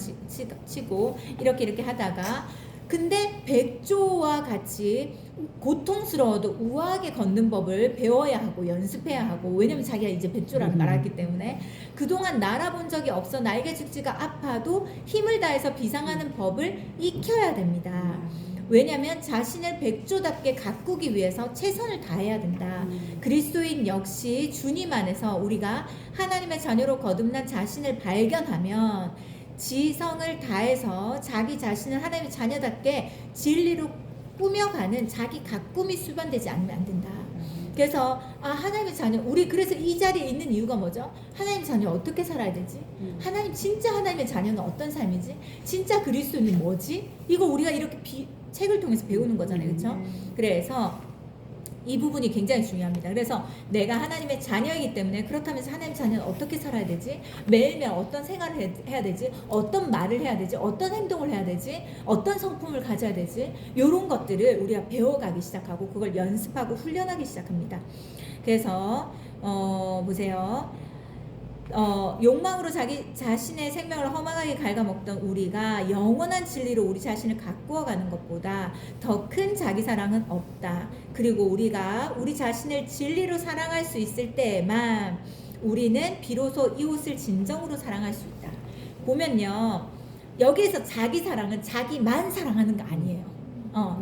치고 이렇게 하다가 근데 백조와 같이 고통스러워도 우아하게 걷는 법을 배워야 하고 연습해야 하고 왜냐면 자기가 이제 백조라는 걸 알았기 때문에 그동안 날아본 적이 없어 날개 축지가 아파도 힘을 다해서 비상하는 법을 익혀야 됩니다. 왜냐하면 자신을 백조답게 가꾸기 위해서 최선을 다해야 된다. 그리스도인 역시 주님 안에서 우리가 하나님의 자녀로 거듭난 자신을 발견하면 지성을 다해서 자기 자신을 하나님의 자녀답게 진리로 꾸며가는 자기 가꿈이 수반되지 않으면 안 된다. 그래서 하나님의 자녀 우리 그래서 이 자리에 있는 이유가 뭐죠? 하나님의 자녀 어떻게 살아야 되지? 진짜 하나님의 자녀는 어떤 삶이지? 진짜 그리스도는 뭐지? 이거 우리가 이렇게 책을 통해서 배우는 거잖아요. 그렇죠? 그래서 이 부분이 굉장히 중요합니다. 그래서 내가 하나님의 자녀이기 때문에 그렇다면 하나님의 자녀는 어떻게 살아야 되지? 매일매일 어떤 생활을 해야 되지? 어떤 말을 해야 되지? 어떤 행동을 해야 되지? 어떤 성품을 가져야 되지? 이런 것들을 우리가 배워가기 시작하고 그걸 연습하고 훈련하기 시작합니다. 그래서 보세요. 욕망으로 자기 자신의 생명을 허망하게 갉아먹던 우리가 영원한 진리로 우리 자신을 가꾸어가는 것보다 더 큰 자기 사랑은 없다. 그리고 우리가 우리 자신을 진리로 사랑할 수 있을 때에만 우리는 비로소 이웃을 진정으로 사랑할 수 있다. 보면요, 여기에서 자기 사랑은 자기만 사랑하는 거 아니에요.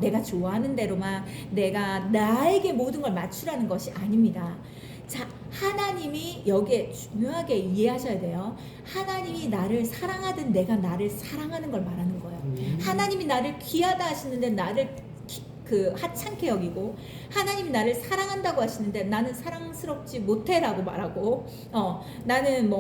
내가 좋아하는 대로만 내가 나에게 모든 걸 맞추라는 것이 아닙니다. 자, 하나님이 여기에 중요하게 이해하셔야 돼요. 하나님이 나를 사랑하든 내가 나를 사랑하는 걸 말하는 거예요. 하나님이 나를 귀하다 하시는데 나를 하찮게 여기고 하나님이 나를 사랑한다고 하시는데 나는 사랑스럽지 못해라고 말하고 나는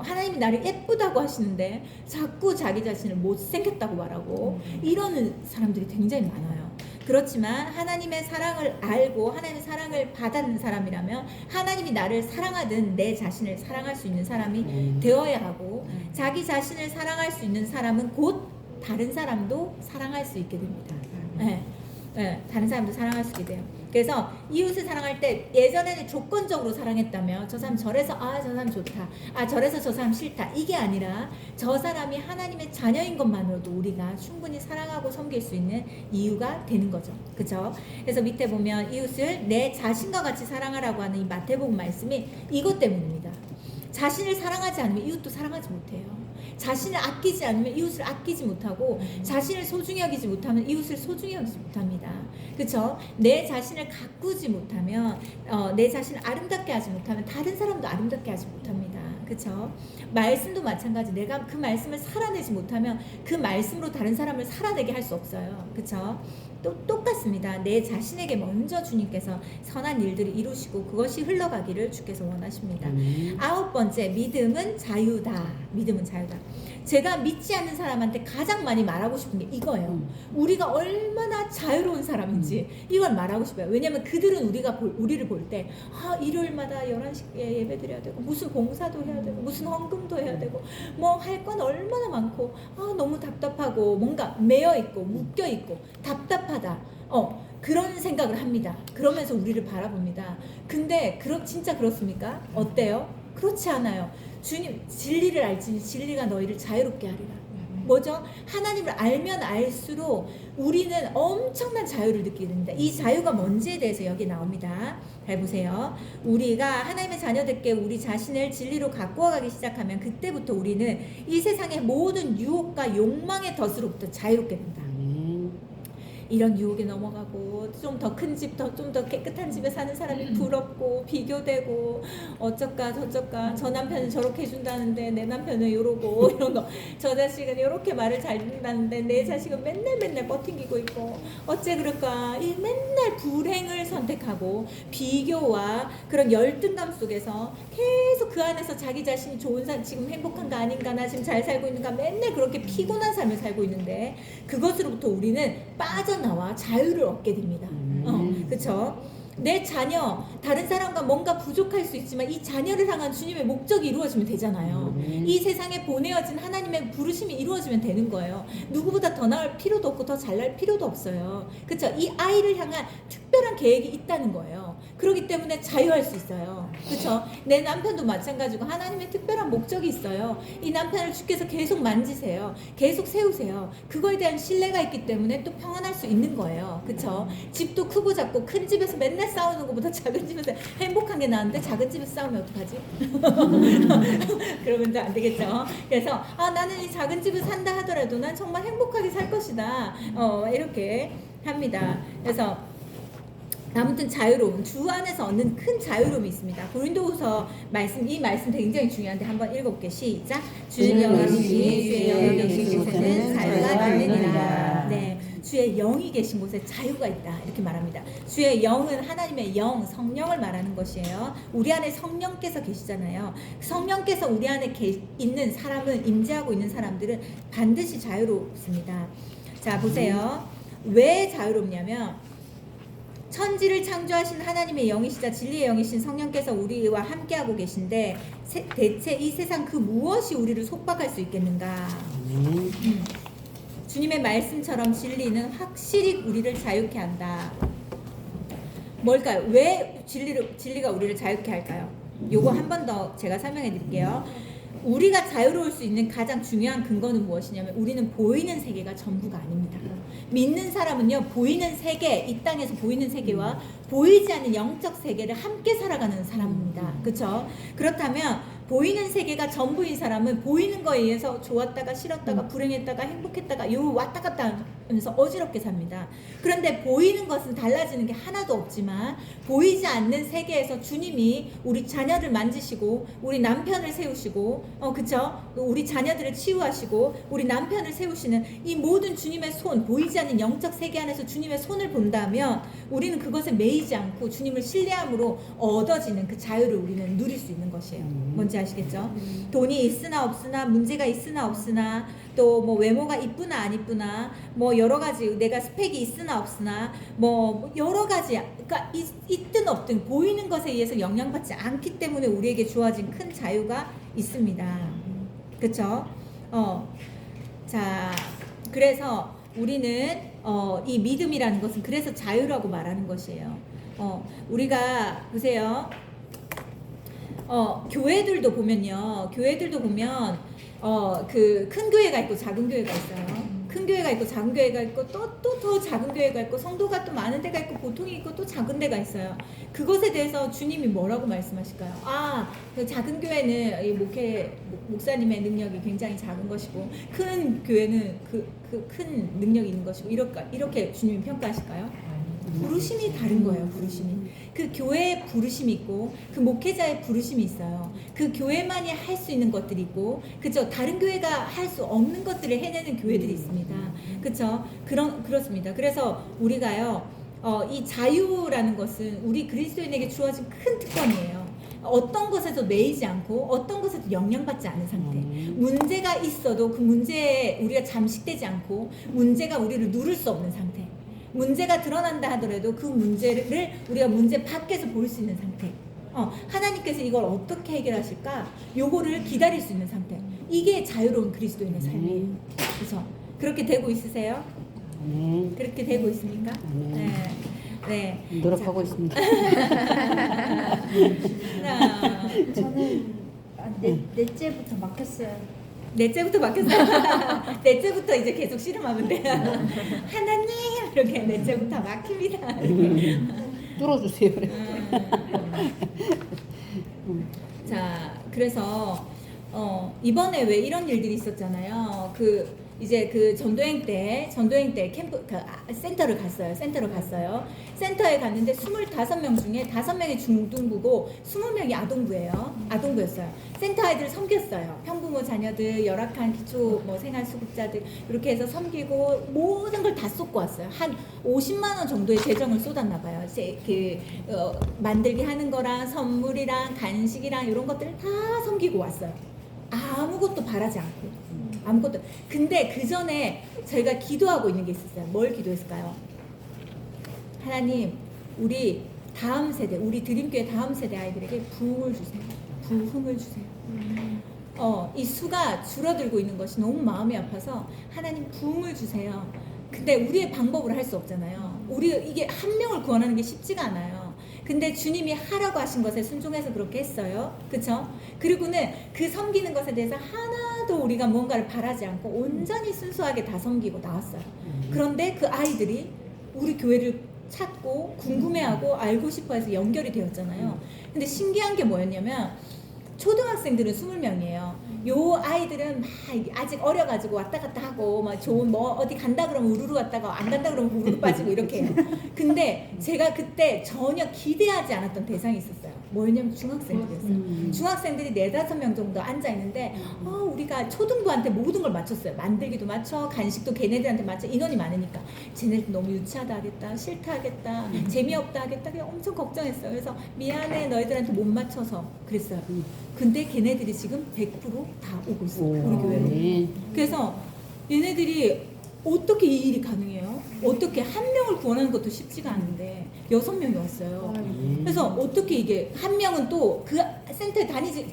하나님이 나를 예쁘다고 하시는데 자꾸 자기 자신을 못생겼다고 말하고 이러는 사람들이 굉장히 많아요. 그렇지만 하나님의 사랑을 알고 하나님의 사랑을 받는 사람이라면 하나님이 나를 사랑하든 내 자신을 사랑할 수 있는 사람이 되어야 하고 자기 자신을 사랑할 수 있는 사람은 곧 다른 사람도 사랑할 수 있게 됩니다. 다른 사람도 사랑할 수 있게 돼요. 그래서 이웃을 사랑할 때 예전에는 조건적으로 사랑했다면 저 사람 저래서 저 사람 좋다, 저래서 저 사람 싫다, 이게 아니라 저 사람이 하나님의 자녀인 것만으로도 우리가 충분히 사랑하고 섬길 수 있는 이유가 되는 거죠. 그렇죠? 그래서 밑에 보면 이웃을 내 자신과 같이 사랑하라고 하는 이 마태복음 말씀이 이것 때문입니다. 자신을 사랑하지 않으면 이웃도 사랑하지 못해요. 자신을 아끼지 않으면 이웃을 아끼지 못하고 자신을 소중히 여기지 못하면 이웃을 소중히 여기지 못합니다. 그렇죠? 내 자신을 가꾸지 못하면 내 자신을 아름답게 하지 못하면 다른 사람도 아름답게 하지 못합니다. 그렇죠? 말씀도 마찬가지. 내가 그 말씀을 살아내지 못하면 그 말씀으로 다른 사람을 살아내게 할 수 없어요. 그렇죠? 또 똑같습니다. 내 자신에게 먼저 주님께서 선한 일들을 이루시고 그것이 흘러가기를 주께서 원하십니다. 아홉 번째, 믿음은 자유다. 믿음은 자유다. 제가 믿지 않는 사람한테 가장 많이 말하고 싶은 게 이거예요. 우리가 얼마나 자유로운 사람인지 이걸 말하고 싶어요. 왜냐면 그들은 우리를 볼 때 일요일마다 11시에 예배 드려야 되고 무슨 봉사도 해야 되고 무슨 헌금도 해야 되고 뭐 할 건 얼마나 많고 너무 답답하고 뭔가 매여있고 묶여있고 답답하다. 그런 생각을 합니다. 그러면서 우리를 바라봅니다. 근데 진짜 그렇습니까? 어때요? 그렇지 않아요. 주님, 진리를 알지 진리가 너희를 자유롭게 하리라. 뭐죠? 하나님을 알면 알수록 우리는 엄청난 자유를 느끼게 됩니다. 이 자유가 뭔지에 대해서 여기 나옵니다. 잘 보세요. 우리가 하나님의 자녀들께 우리 자신을 진리로 가꾸어 가기 시작하면 그때부터 우리는 이 세상의 모든 유혹과 욕망의 덫으로부터 자유롭게 된다. 이런 유혹에 넘어가고 좀 더 큰 집, 좀 더 깨끗한 집에 사는 사람이 부럽고 비교되고 어쩌까 저쩌까 저 남편은 저렇게 해준다는데 내 남편은 요러고 이런 거, 저 자식은 요렇게 말을 잘 듣는다는데 내 자식은 맨날 버팅기고 있고 어째 그럴까. 이 맨날 불행을 선택하고 비교와 그런 열등감 속에서 계속 그 안에서 자기 자신이 좋은 삶, 지금 행복한가 아닌가, 나 지금 잘 살고 있는가, 맨날 그렇게 피곤한 삶을 살고 있는데 그것으로부터 우리는 빠져나와 자유를 얻게 됩니다. 그쵸? 내 자녀, 다른 사람과 뭔가 부족할 수 있지만 이 자녀를 향한 주님의 목적이 이루어지면 되잖아요. 이 세상에 보내어진 하나님의 부르심이 이루어지면 되는 거예요. 누구보다 더 나을 필요도 없고 더 잘날 필요도 없어요. 그쵸? 이 아이를 향한 특별한 계획이 있다는 거예요. 그렇기 때문에 자유할 수 있어요. 그쵸? 내 남편도 마찬가지고 하나님의 특별한 목적이 있어요. 이 남편을 주께서 계속 만지세요. 계속 세우세요. 그거에 대한 신뢰가 있기 때문에 또 평안할 수 있는 거예요. 그쵸? 집도 크고 작고 큰 집에서 맨날 싸우는 것보다 작은 집에서 행복한 게 나은데 작은 집에서 싸우면 어떡하지? 그러면 안 되겠죠. 그래서 나는 이 작은 집을 산다 하더라도 난 정말 행복하게 살 것이다. 이렇게 합니다. 그래서 아무튼 자유로움, 주 안에서 얻는 큰 자유로움이 있습니다. 고린도후서 이 말씀 굉장히 중요한데 한번 읽어볼게요. 시작. 주의 영이 주의 영이 계신 곳에는 자유가 있느니라. 네, 주의 영이 계신 곳에 자유가 있다. 이렇게 말합니다. 주의 영은 하나님의 영, 성령을 말하는 것이에요. 우리 안에 성령께서 계시잖아요. 성령께서 우리 안에 있는 사람은, 임재하고 있는 사람들은 반드시 자유롭습니다. 자, 보세요. 왜 자유롭냐면 천지를 창조하신 하나님의 영이시자 진리의 영이신 성령께서 우리와 함께하고 계신데 대체 이 세상 그 무엇이 우리를 속박할 수 있겠는가. 주님의 말씀처럼 진리는 확실히 우리를 자유케 한다. 뭘까요? 왜 진리가 우리를 자유케 할까요? 요거 한 번 더 제가 설명해 드릴게요. 우리가 자유로울 수 있는 가장 중요한 근거는 무엇이냐면 우리는 보이는 세계가 전부가 아닙니다. 믿는 사람은요, 보이는 세계, 이 땅에서 보이는 세계와 보이지 않는 영적 세계를 함께 살아가는 사람입니다. 그렇죠? 그렇다면 보이는 세계가 전부인 사람은 보이는 거에 의해서 좋았다가 싫었다가 불행했다가 행복했다가 왔다 갔다 하면서 어지럽게 삽니다. 그런데 보이는 것은 달라지는 게 하나도 없지만 보이지 않는 세계에서 주님이 우리 자녀를 만지시고 우리 남편을 세우시고 그쵸? 우리 자녀들을 치유하시고 우리 남편을 세우시는 이 모든 주님의 손, 보이지 않는 영적 세계 안에서 주님의 손을 본다면 우리는 그것에 매이지 않고 주님을 신뢰함으로 얻어지는 그 자유를 우리는 누릴 수 있는 것이에요. 뭔지 아시겠죠? 돈이 있으나 없으나, 문제가 있으나 없으나, 또 뭐 외모가 이쁘나 안 이쁘나, 뭐 여러 가지 내가 스펙이 있으나 없으나, 뭐 여러 가지, 그러니까 있든 없든 보이는 것에 의해서 영향받지 않기 때문에 우리에게 주어진 큰 자유가 있습니다. 그렇죠? 자, 그래서 우리는 이 믿음이라는 것은 그래서 자유라고 말하는 것이에요. 우리가 보세요. 교회들도 보면 그 큰 교회가 있고 작은 교회가 있어요. 큰 교회가 있고 작은 교회가 있고 또 더 작은 교회가 있고 성도가 또 많은 데가 있고 보통이 있고 또 작은 데가 있어요. 그것에 대해서 주님이 뭐라고 말씀하실까요? 그 작은 교회는 이 목사님의 능력이 굉장히 작은 것이고 큰 교회는 그 큰 능력이 있는 것이고 이렇게 주님이 평가하실까요? 부르심이 다른 거예요. 부르심이. 그 교회의 부르심이 있고 그 목회자의 부르심이 있어요. 그 교회만이 할 수 있는 것들이 있고, 그죠? 다른 교회가 할 수 없는 것들을 해내는 교회들이 있습니다. 그렇죠? 그렇습니다. 그래서 우리가요, 이 자유라는 것은 우리 그리스도인에게 주어진 큰 특권이에요. 어떤 것에도 매이지 않고 어떤 것에도 영향받지 않은 상태. 문제가 있어도 그 문제에 우리가 잠식되지 않고 문제가 우리를 누를 수 없는 상태. 문제가 드러난다 하더라도 그 문제를 우리가 문제 밖에서 볼 수 있는 상태. 하나님께서 이걸 어떻게 해결하실까? 요거를 기다릴 수 있는 상태. 이게 자유로운 그리스도인의 삶이에요. 그렇죠? 그렇게 되고 있으세요? 그렇게 되고 있습니까? 네. 네.
노력하고 있습니다.
하나.
저는 넷째부터 막혔어요.
넷째부터 막혔어요. 넷째부터 이제 계속 씨름하면 돼요. 하나님 이렇게 넷째부터 막힙니다.
뚫어주세요. 그래.
자, 그래서 이번에 왜 이런 일들이 있었잖아요. 이제 그 전도행 때 캠프 센터를 갔어요. 센터에 갔는데 25명 중에 5명이 중등부고 20명이 아동부였어요. 센터 아이들 섬겼어요. 평부모 자녀들, 열악한 기초 생활수급자들 이렇게 해서 섬기고 모든 걸 다 쏟고 왔어요. 한 50만 원 정도의 재정을 쏟았나 봐요. 만들기 하는 거랑 선물이랑 간식이랑 이런 것들을 다 섬기고 왔어요. 아무것도 바라지 않고. 아무것도. 근데 그 전에 저희가 기도하고 있는 게 있었어요. 뭘 기도했을까요? 하나님, 우리 다음 세대, 우리 드림교회 다음 세대 아이들에게 부흥을 주세요. 부흥을 주세요. 이 수가 줄어들고 있는 것이 너무 마음이 아파서 하나님 부흥을 주세요. 근데 우리의 방법으로 할 수 없잖아요. 이게 한 명을 구원하는 게 쉽지가 않아요. 근데 주님이 하라고 하신 것에 순종해서 그렇게 했어요. 그쵸? 그리고는 그 섬기는 것에 대해서 하나도 우리가 뭔가를 바라지 않고 온전히 순수하게 다 섬기고 나왔어요. 그런데 그 아이들이 우리 교회를 찾고 궁금해하고 알고 싶어해서 연결이 되었잖아요. 근데 신기한 게 뭐였냐면 초등학생들은 20명이에요. 요 아이들은 막 아직 어려가지고 왔다 갔다 하고 막 좋은 어디 간다 그러면 우르르 왔다가 안 간다 그러면 우르르 빠지고 이렇게 해요. 근데 제가 그때 전혀 기대하지 않았던 대상이 있었어요. 뭐였냐면 중학생들이었어요. 중학생들이 4-5명 정도 앉아있는데 우리가 초등부한테 모든 걸 맞췄어요. 만들기도 맞춰, 간식도 걔네들한테 맞춰. 인원이 많으니까 쟤네들 너무 유치하다 하겠다, 싫다 하겠다, 재미없다 하겠다, 그냥 엄청 걱정했어요. 그래서 미안해, 너희들한테 못 맞춰서 그랬어요. 근데 걔네들이 지금 100% 다 오고 있어요. 우리 교회로. 그래서 얘네들이 어떻게 이 일이 가능해요? 어떻게 한 명을 구원하는 것도 쉽지가 않은데 6명이 왔어요. 그래서 어떻게 이게 한 명은 또 그 센터에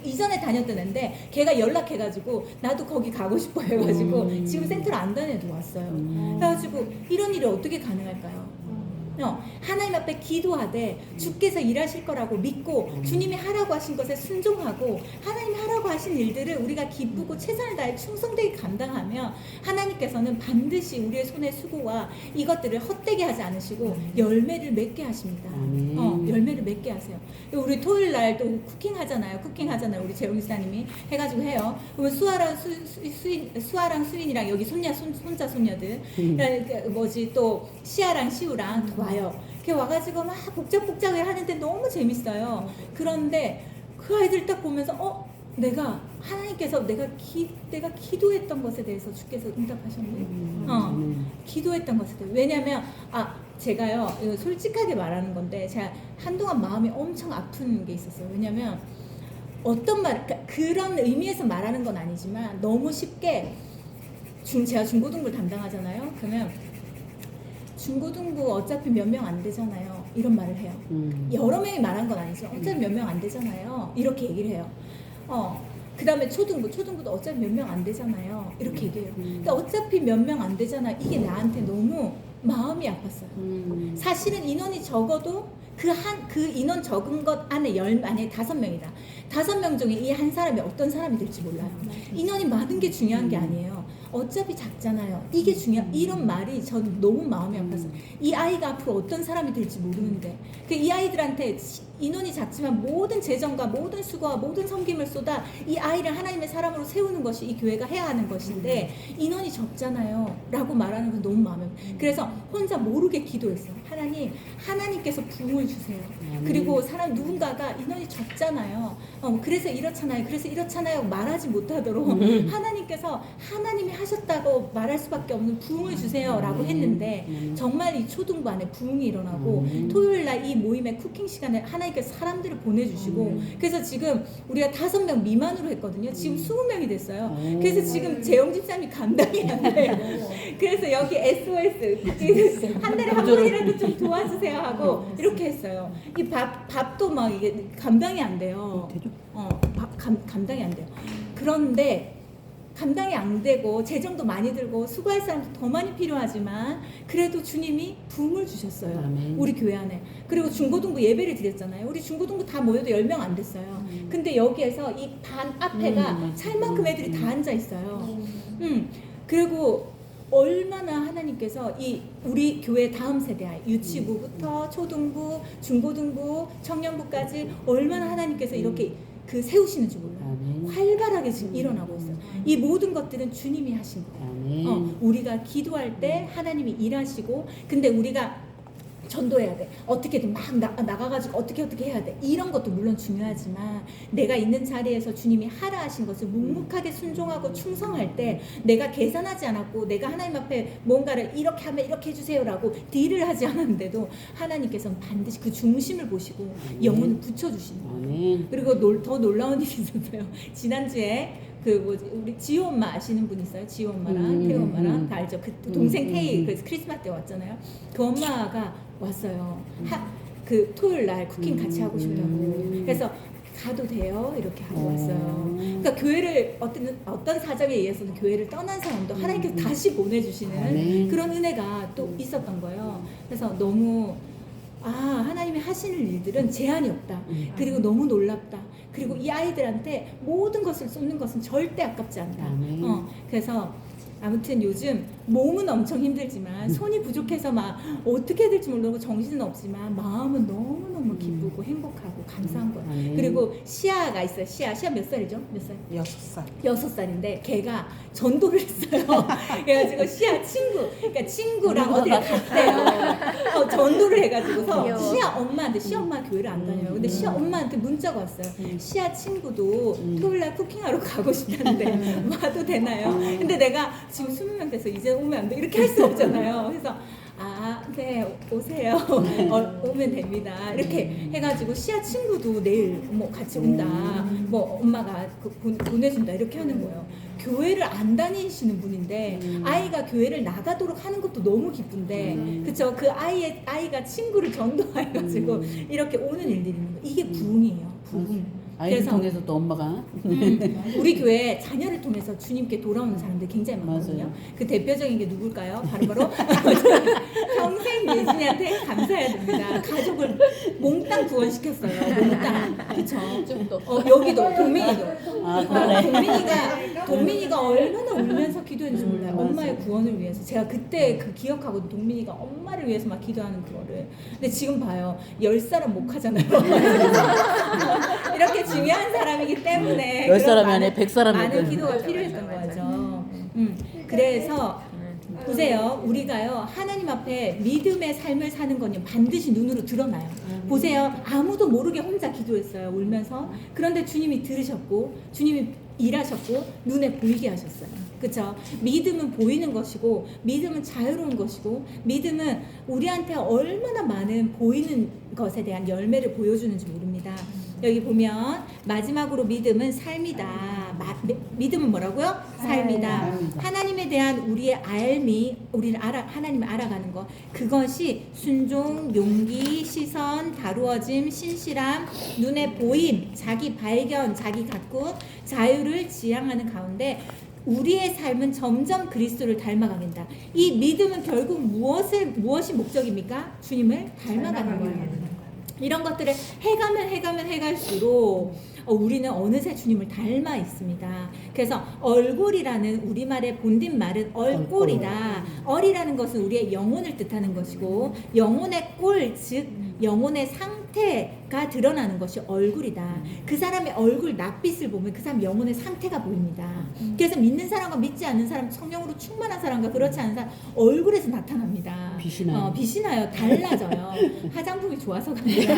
이전에 다녔던 애인데 걔가 연락해가지고 나도 거기 가고 싶어 해가지고 지금 센터를 안 다니는 애도 왔어요. 그래가지고 이런 일이 어떻게 가능할까요? 하나님 앞에 기도하되 주께서 일하실 거라고 믿고 주님이 하라고 하신 것에 순종하고 하나님이 하라고 하신 일들을 우리가 기쁘고 최선을 다해 충성되게 감당하면 하나님께서는 반드시 우리의 손의 수고와 이것들을 헛되게 하지 않으시고 열매를 맺게 하십니다. 열매를 맺게 하세요. 우리 토요일 날 또 쿠킹 하잖아요. 우리 재용 기사님이 해가지고 해요. 그러면 수아랑 수인이랑 여기 손자 손녀들 또 시아랑 시우랑 와요. 이렇게 와가지고 막 복작복작을 하는데 너무 재밌어요. 그런데 그 아이들 딱 보면서 하나님께서 내가 기도했던 것에 대해서 주께서 응답하셨네. 기도했던 것에 대해서. 왜냐면 제가요 이거 솔직하게 말하는 건데 제가 한동안 마음이 엄청 아픈 게 있었어요. 왜냐면 그런 의미에서 말하는 건 아니지만 너무 쉽게 제가 중고등부를 담당하잖아요. 그러면 중고등부 어차피 몇 명 안 되잖아요. 이런 말을 해요. 여러 명이 말한 건 아니지만 어차피 몇 명 안 되잖아요. 이렇게 얘기를 해요. 그 다음에 초등부도 어차피 몇 명 안 되잖아요. 이렇게 얘기해요. 그러니까 어차피 몇 명 안 되잖아. 이게 나한테 너무 마음이 아팠어요. 사실은 인원이 적어도 그 인원 적은 것 안에 만약에 5명이다. 5명 중에 이 한 사람이 어떤 사람이 될지 몰라요. 인원이 많은 게 중요한 게 아니에요. 어차피 작잖아요. 이게 이런 말이 전 너무 마음이 아파서 이 아이가 앞으로 어떤 사람이 될지 모르는데 이 아이들한테 인원이 작지만 모든 재정과 모든 수고와 모든 섬김을 쏟아 이 아이를 하나님의 사람으로 세우는 것이 이 교회가 해야 하는 것인데 인원이 적잖아요 라고 말하는 건 너무 마음에 아파요. 그래서 혼자 모르게 기도했어요. 하나님께서 부흥을 주세요. 그리고 사람 누군가가 인원이 적잖아요. 그래서 이렇잖아요 말하지 못하도록 하나님께서 하나님이 하셨다고 말할 수밖에 없는 부흥을 주세요 라고 했는데 정말 이 초등부 안에 부흥이 일어나고 토요일날 이 모임의 쿠킹 시간에 하나님께서 사람들을 보내주시고 그래서 지금 우리가 5명 미만으로 했거든요. 지금 20명이 됐어요. 그래서 지금 재영 집사님이 감당이 안 돼요. 그래서 여기 SOS 한 달에 한 번이라도 좀 도와주세요 하고 이렇게 했어요. 이 밥도 막 이게 감당이 안 돼요. 감당이 안 돼요. 그런데 감당이 안 되고 재정도 많이 들고 수고할 사람도 더 많이 필요하지만 그래도 주님이 부흥을 주셨어요.
아멘.
우리 교회 안에. 그리고 중고등부 예배를 드렸잖아요. 우리 중고등부 다 모여도 10명 안 됐어요. 근데 여기에서 이 반 앞에가 찰 만큼 애들이 다 앉아 있어요. 그리고 얼마나 하나님께서 이 우리 교회 다음 세대 아이 유치부부터 초등부, 중고등부, 청년부까지 얼마나 하나님께서 이렇게 세우시는지 몰라요. 활발하게 지금 일어나고 있어요. 이 모든 것들은 주님이 하신 거예요. 우리가 기도할 때 하나님이 일하시고 근데 우리가 전도해야 돼. 어떻게든 막 나가가지고 어떻게 해야 돼. 이런 것도 물론 중요하지만 내가 있는 자리에서 주님이 하라 하신 것을 묵묵하게 순종하고 충성할 때 내가 계산하지 않았고 내가 하나님 앞에 뭔가를 이렇게 하면 이렇게 해주세요라고 딜을 하지 않았는데도 하나님께서는 반드시 그 중심을 보시고 영혼을 붙여주시는 거예요. 그리고 더 놀라운 일이 있었어요. 지난주에 우리 지호 엄마 아시는 분 있어요? 지호 엄마랑 태호 엄마랑 다 알죠? 그 동생 태희 그래서 크리스마스 때 왔잖아요. 그 엄마가 왔어요. 그 토요일 날 쿠킹 같이 하고 싶다고. 그래서 가도 돼요? 이렇게 하고 왔어요. 그러니까 교회를 어떤 사정에 의해서는 교회를 떠난 사람도 하나님께서 다시 보내주시는 그런 은혜가 또 있었던 거예요. 그래서 너무 하나님이 하시는 일들은 제한이 없다. 그리고 너무 놀랍다. 그리고 이 아이들한테 모든 것을 쏟는 것은 절대 아깝지 않다. 그래서 아무튼 요즘 몸은 엄청 힘들지만 손이 부족해서 막 어떻게 해야 될지 모르고 정신은 없지만 마음은 너무너무 기쁘고 행복하고 감사한 거예요. 그리고 시아가 있어요. 시아 몇 살이죠? 몇 살?
6살.
6살인데 걔가 전도를 했어요. 그래가지고 시아 그러니까 친구랑 어디 갔대요. 전도를 해가지고서
귀여워.
시아 엄마 교회를 안 다녀요. 근데 시아 엄마한테 문자가 왔어요. 시아 친구도 토요일날 쿠킹하러 가고 싶다는데 와도 되나요? 근데 내가 지금 20명 돼서 이제 오면 안 돼. 이렇게 할 수 없잖아요. 그래서 네, 오세요. 오면 됩니다. 이렇게 해가지고 시아 친구도 내일 같이 온다. 엄마가 보내준다. 이렇게 하는 거예요. 교회를 안 다니시는 분인데 아이가 교회를 나가도록 하는 것도 너무 기쁜데 그쵸? 그 아이가 친구를 전도해가지고 이렇게 오는 일들이 있는 거예요. 이게 부흥이에요. 부흥.
아이를 통해서 또 엄마가
우리 교회 자녀를 통해서 주님께 돌아오는 사람들 굉장히 많거든요.
맞아요.
그 대표적인 게 누굴까요? 바로 평생 예진이한테 감사해야 됩니다. 가족을 몽땅 구원시켰어요. 몽땅. 그쵸? 여기도 동민이도. 동민이가 얼마나 울면서 기도했는지 몰라요. 엄마의 구원을 위해서. 제가 그때 기억하고 동민이가 엄마를 위해서 막 기도하는 그거를. 근데 지금 봐요. 10사람 못 하잖아요. 이렇게 중요한 사람이기 때문에
10사람이 아니라 100사람이
많은 기도가 필요했던 거죠. 그래서 보세요. 우리가요 하나님 앞에 믿음의 삶을 사는 건요 반드시 눈으로 드러나요. 보세요. 아무도 모르게 혼자 기도했어요. 울면서. 그런데 주님이 들으셨고 주님이 일하셨고 눈에 보이게 하셨어요. 그렇죠? 믿음은 보이는 것이고 믿음은 자유로운 것이고 믿음은 우리한테 얼마나 많은 보이는 것에 대한 열매를 보여주는지 모릅니다. 여기 보면 마지막으로 믿음은 삶이다. 믿음은 뭐라고요? 삶이다. 하나님에 대한 우리의 하나님을 알아가는 것. 그것이 순종, 용기, 시선, 다루어짐, 신실함, 눈에 보임, 자기 발견, 자기 가꾼, 자유를 지향하는 가운데 우리의 삶은 점점 그리스도를 닮아가겠다. 이 믿음은 결국 무엇이 목적입니까? 주님을 닮아가는 거예요. 이런 것들을 해갈수록 우리는 어느새 주님을 닮아 있습니다. 그래서 얼굴이라는 우리말의 본딘 말은 얼꼴이다. 얼이라는 것은 우리의 영혼을 뜻하는 것이고 영혼의 꼴, 즉 영혼의 상태가 드러나는 것이 얼굴이다. 그 사람의 얼굴 낯빛을 보면 그 사람 영혼의 상태가 보입니다. 그래서 믿는 사람과 믿지 않는 사람, 성령으로 충만한 사람과 그렇지 않은 사람 얼굴에서 나타납니다.
빛이 나요.
빛이 나요. 달라져요. 화장품이 좋아서가 아니라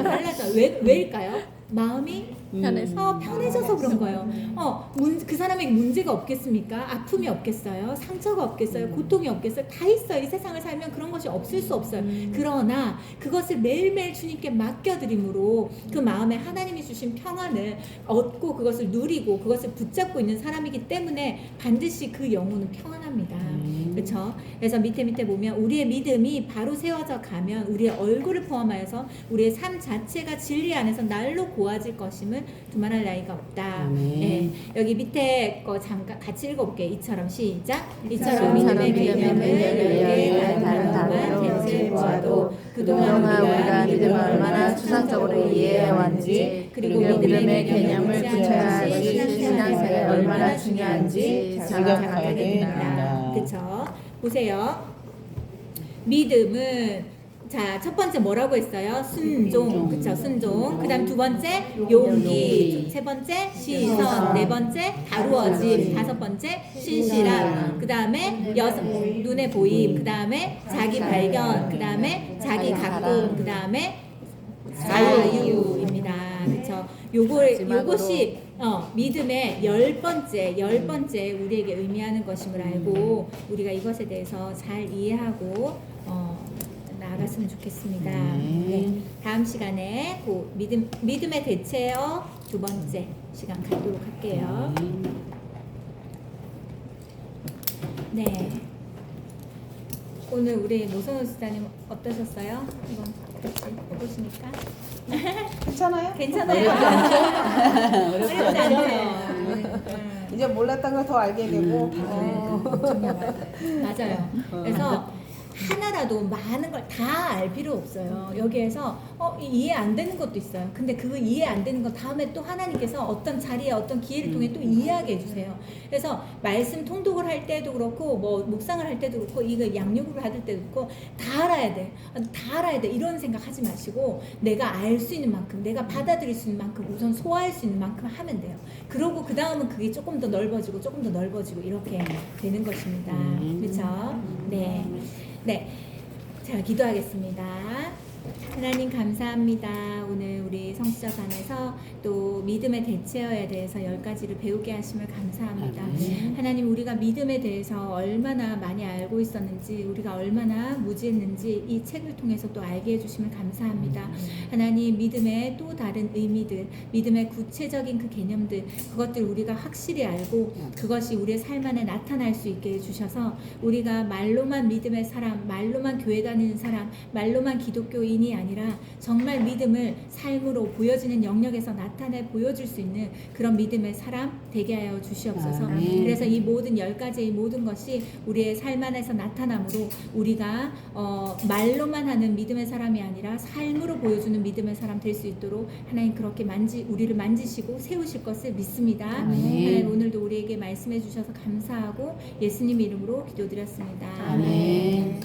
달라져요. 왜일까요? 마음이
편해서.
편해져서 그런 거예요. 그 사람에게 문제가 없겠습니까? 아픔이 없겠어요? 상처가 없겠어요? 고통이 없겠어요? 다 있어요. 이 세상을 살면 그런 것이 없을 수 없어요. 그러나 그것을 매일매일 주님께 맡겨드림으로 그 마음에 하나님이 주신 평안을 얻고 그것을 누리고 그것을 붙잡고 있는 사람이기 때문에 반드시 그 영혼은 평안합니다. 그렇죠? 그래서 밑에 보면 우리의 믿음이 바로 세워져 가면 우리의 얼굴을 포함하여서 우리의 삶 자체가 진리 안에서 날로 고와질 것임을 두말할 나위가 없다. 네. 여기 밑에 거 잠깐 같이 읽어볼게요. 이처럼 시작. 이처럼 믿음의 개념을 열개 다르만 대체 보아도 그동안 우리가 믿음을 얼마나 추상적으로 이해해왔는지 그리고 믿음의 개념을 구체화하시 신앙생활에 얼마나 중요한지 자각하게 됩니다. 그렇죠? 보세요. 믿음은 자, 첫 번째 뭐라고 했어요? 순종. 그쵸? 순종. 그 다음 두 번째 용기. 세 번째 시선. 네 번째 다루어짐. 다섯 번째 신실함. 그 다음에 눈에 보임. 그 다음에 자기 발견. 그 다음에 자기 가꿈. 그 다음에 자유입니다. 그쵸? 요것이 믿음의 열 번째 우리에게 의미하는 것임을 알고 우리가 이것에 대해서 잘 이해하고 나아갔으면 좋겠습니다. 네, 다음 시간에 그 믿음의 대체어 두 번째 시간 갖도록 할게요. 네. 오늘 우리 노선우 수사님 어떠셨어요? 한번 같이 해보시니까.
괜찮아요?
괜찮아요. 어렵지 않죠.
이제 몰랐던 걸 더 알게 되고
맞아요. 그래서 하나라도 많은 걸 다 알 필요 없어요. 여기에서 이해 안 되는 것도 있어요. 근데 그거 이해 안 되는 거 다음에 또 하나님께서 어떤 자리에 어떤 기회를 통해 또 이해하게 해주세요. 그래서 말씀 통독을 할 때도 그렇고 뭐 묵상을 할 때도 그렇고 이거 양육을 받을 때도 그렇고 다 알아야 돼. 다 알아야 돼. 이런 생각 하지 마시고 내가 알 수 있는 만큼 내가 받아들일 수 있는 만큼 우선 소화할 수 있는 만큼 하면 돼요. 그러고 그 다음은 그게 조금 더 넓어지고 조금 더 넓어지고 이렇게 되는 것입니다. 그렇죠? 네. 네, 자 기도하겠습니다. 하나님 감사합니다. 오늘 우리 성시저반에서 또 믿음의 대체어에 대해서 10가지를 배우게 하심을 감사합니다. 하나님 우리가 믿음에 대해서 얼마나 많이 알고 있었는지 우리가 얼마나 무지했는지 이 책을 통해서 또 알게 해주심을 감사합니다. 하나님 믿음의 또 다른 의미들 믿음의 구체적인 그 개념들 그것들 우리가 확실히 알고 그것이 우리의 삶 안에 나타날 수 있게 해주셔서 우리가 말로만 믿음의 사람 말로만 교회 다니는 사람 말로만 기독교인이 아니라 정말 믿음을 삶으로 보여지는 영역에서 나타내 보여줄 수 있는 그런 믿음의 사람 되게 하여 주시옵소서. 그래서 이 모든 10가지의 모든 것이 우리의 삶 안에서 나타남으로 우리가 말로만 하는 믿음의 사람이 아니라 삶으로 보여주는 믿음의 사람 될 수 있도록 하나님 그렇게 우리를 만지시고 세우실 것을 믿습니다. 하나님 오늘도 우리에게 말씀해 주셔서 감사하고 예수님 이름으로 기도드렸습니다.
아멘.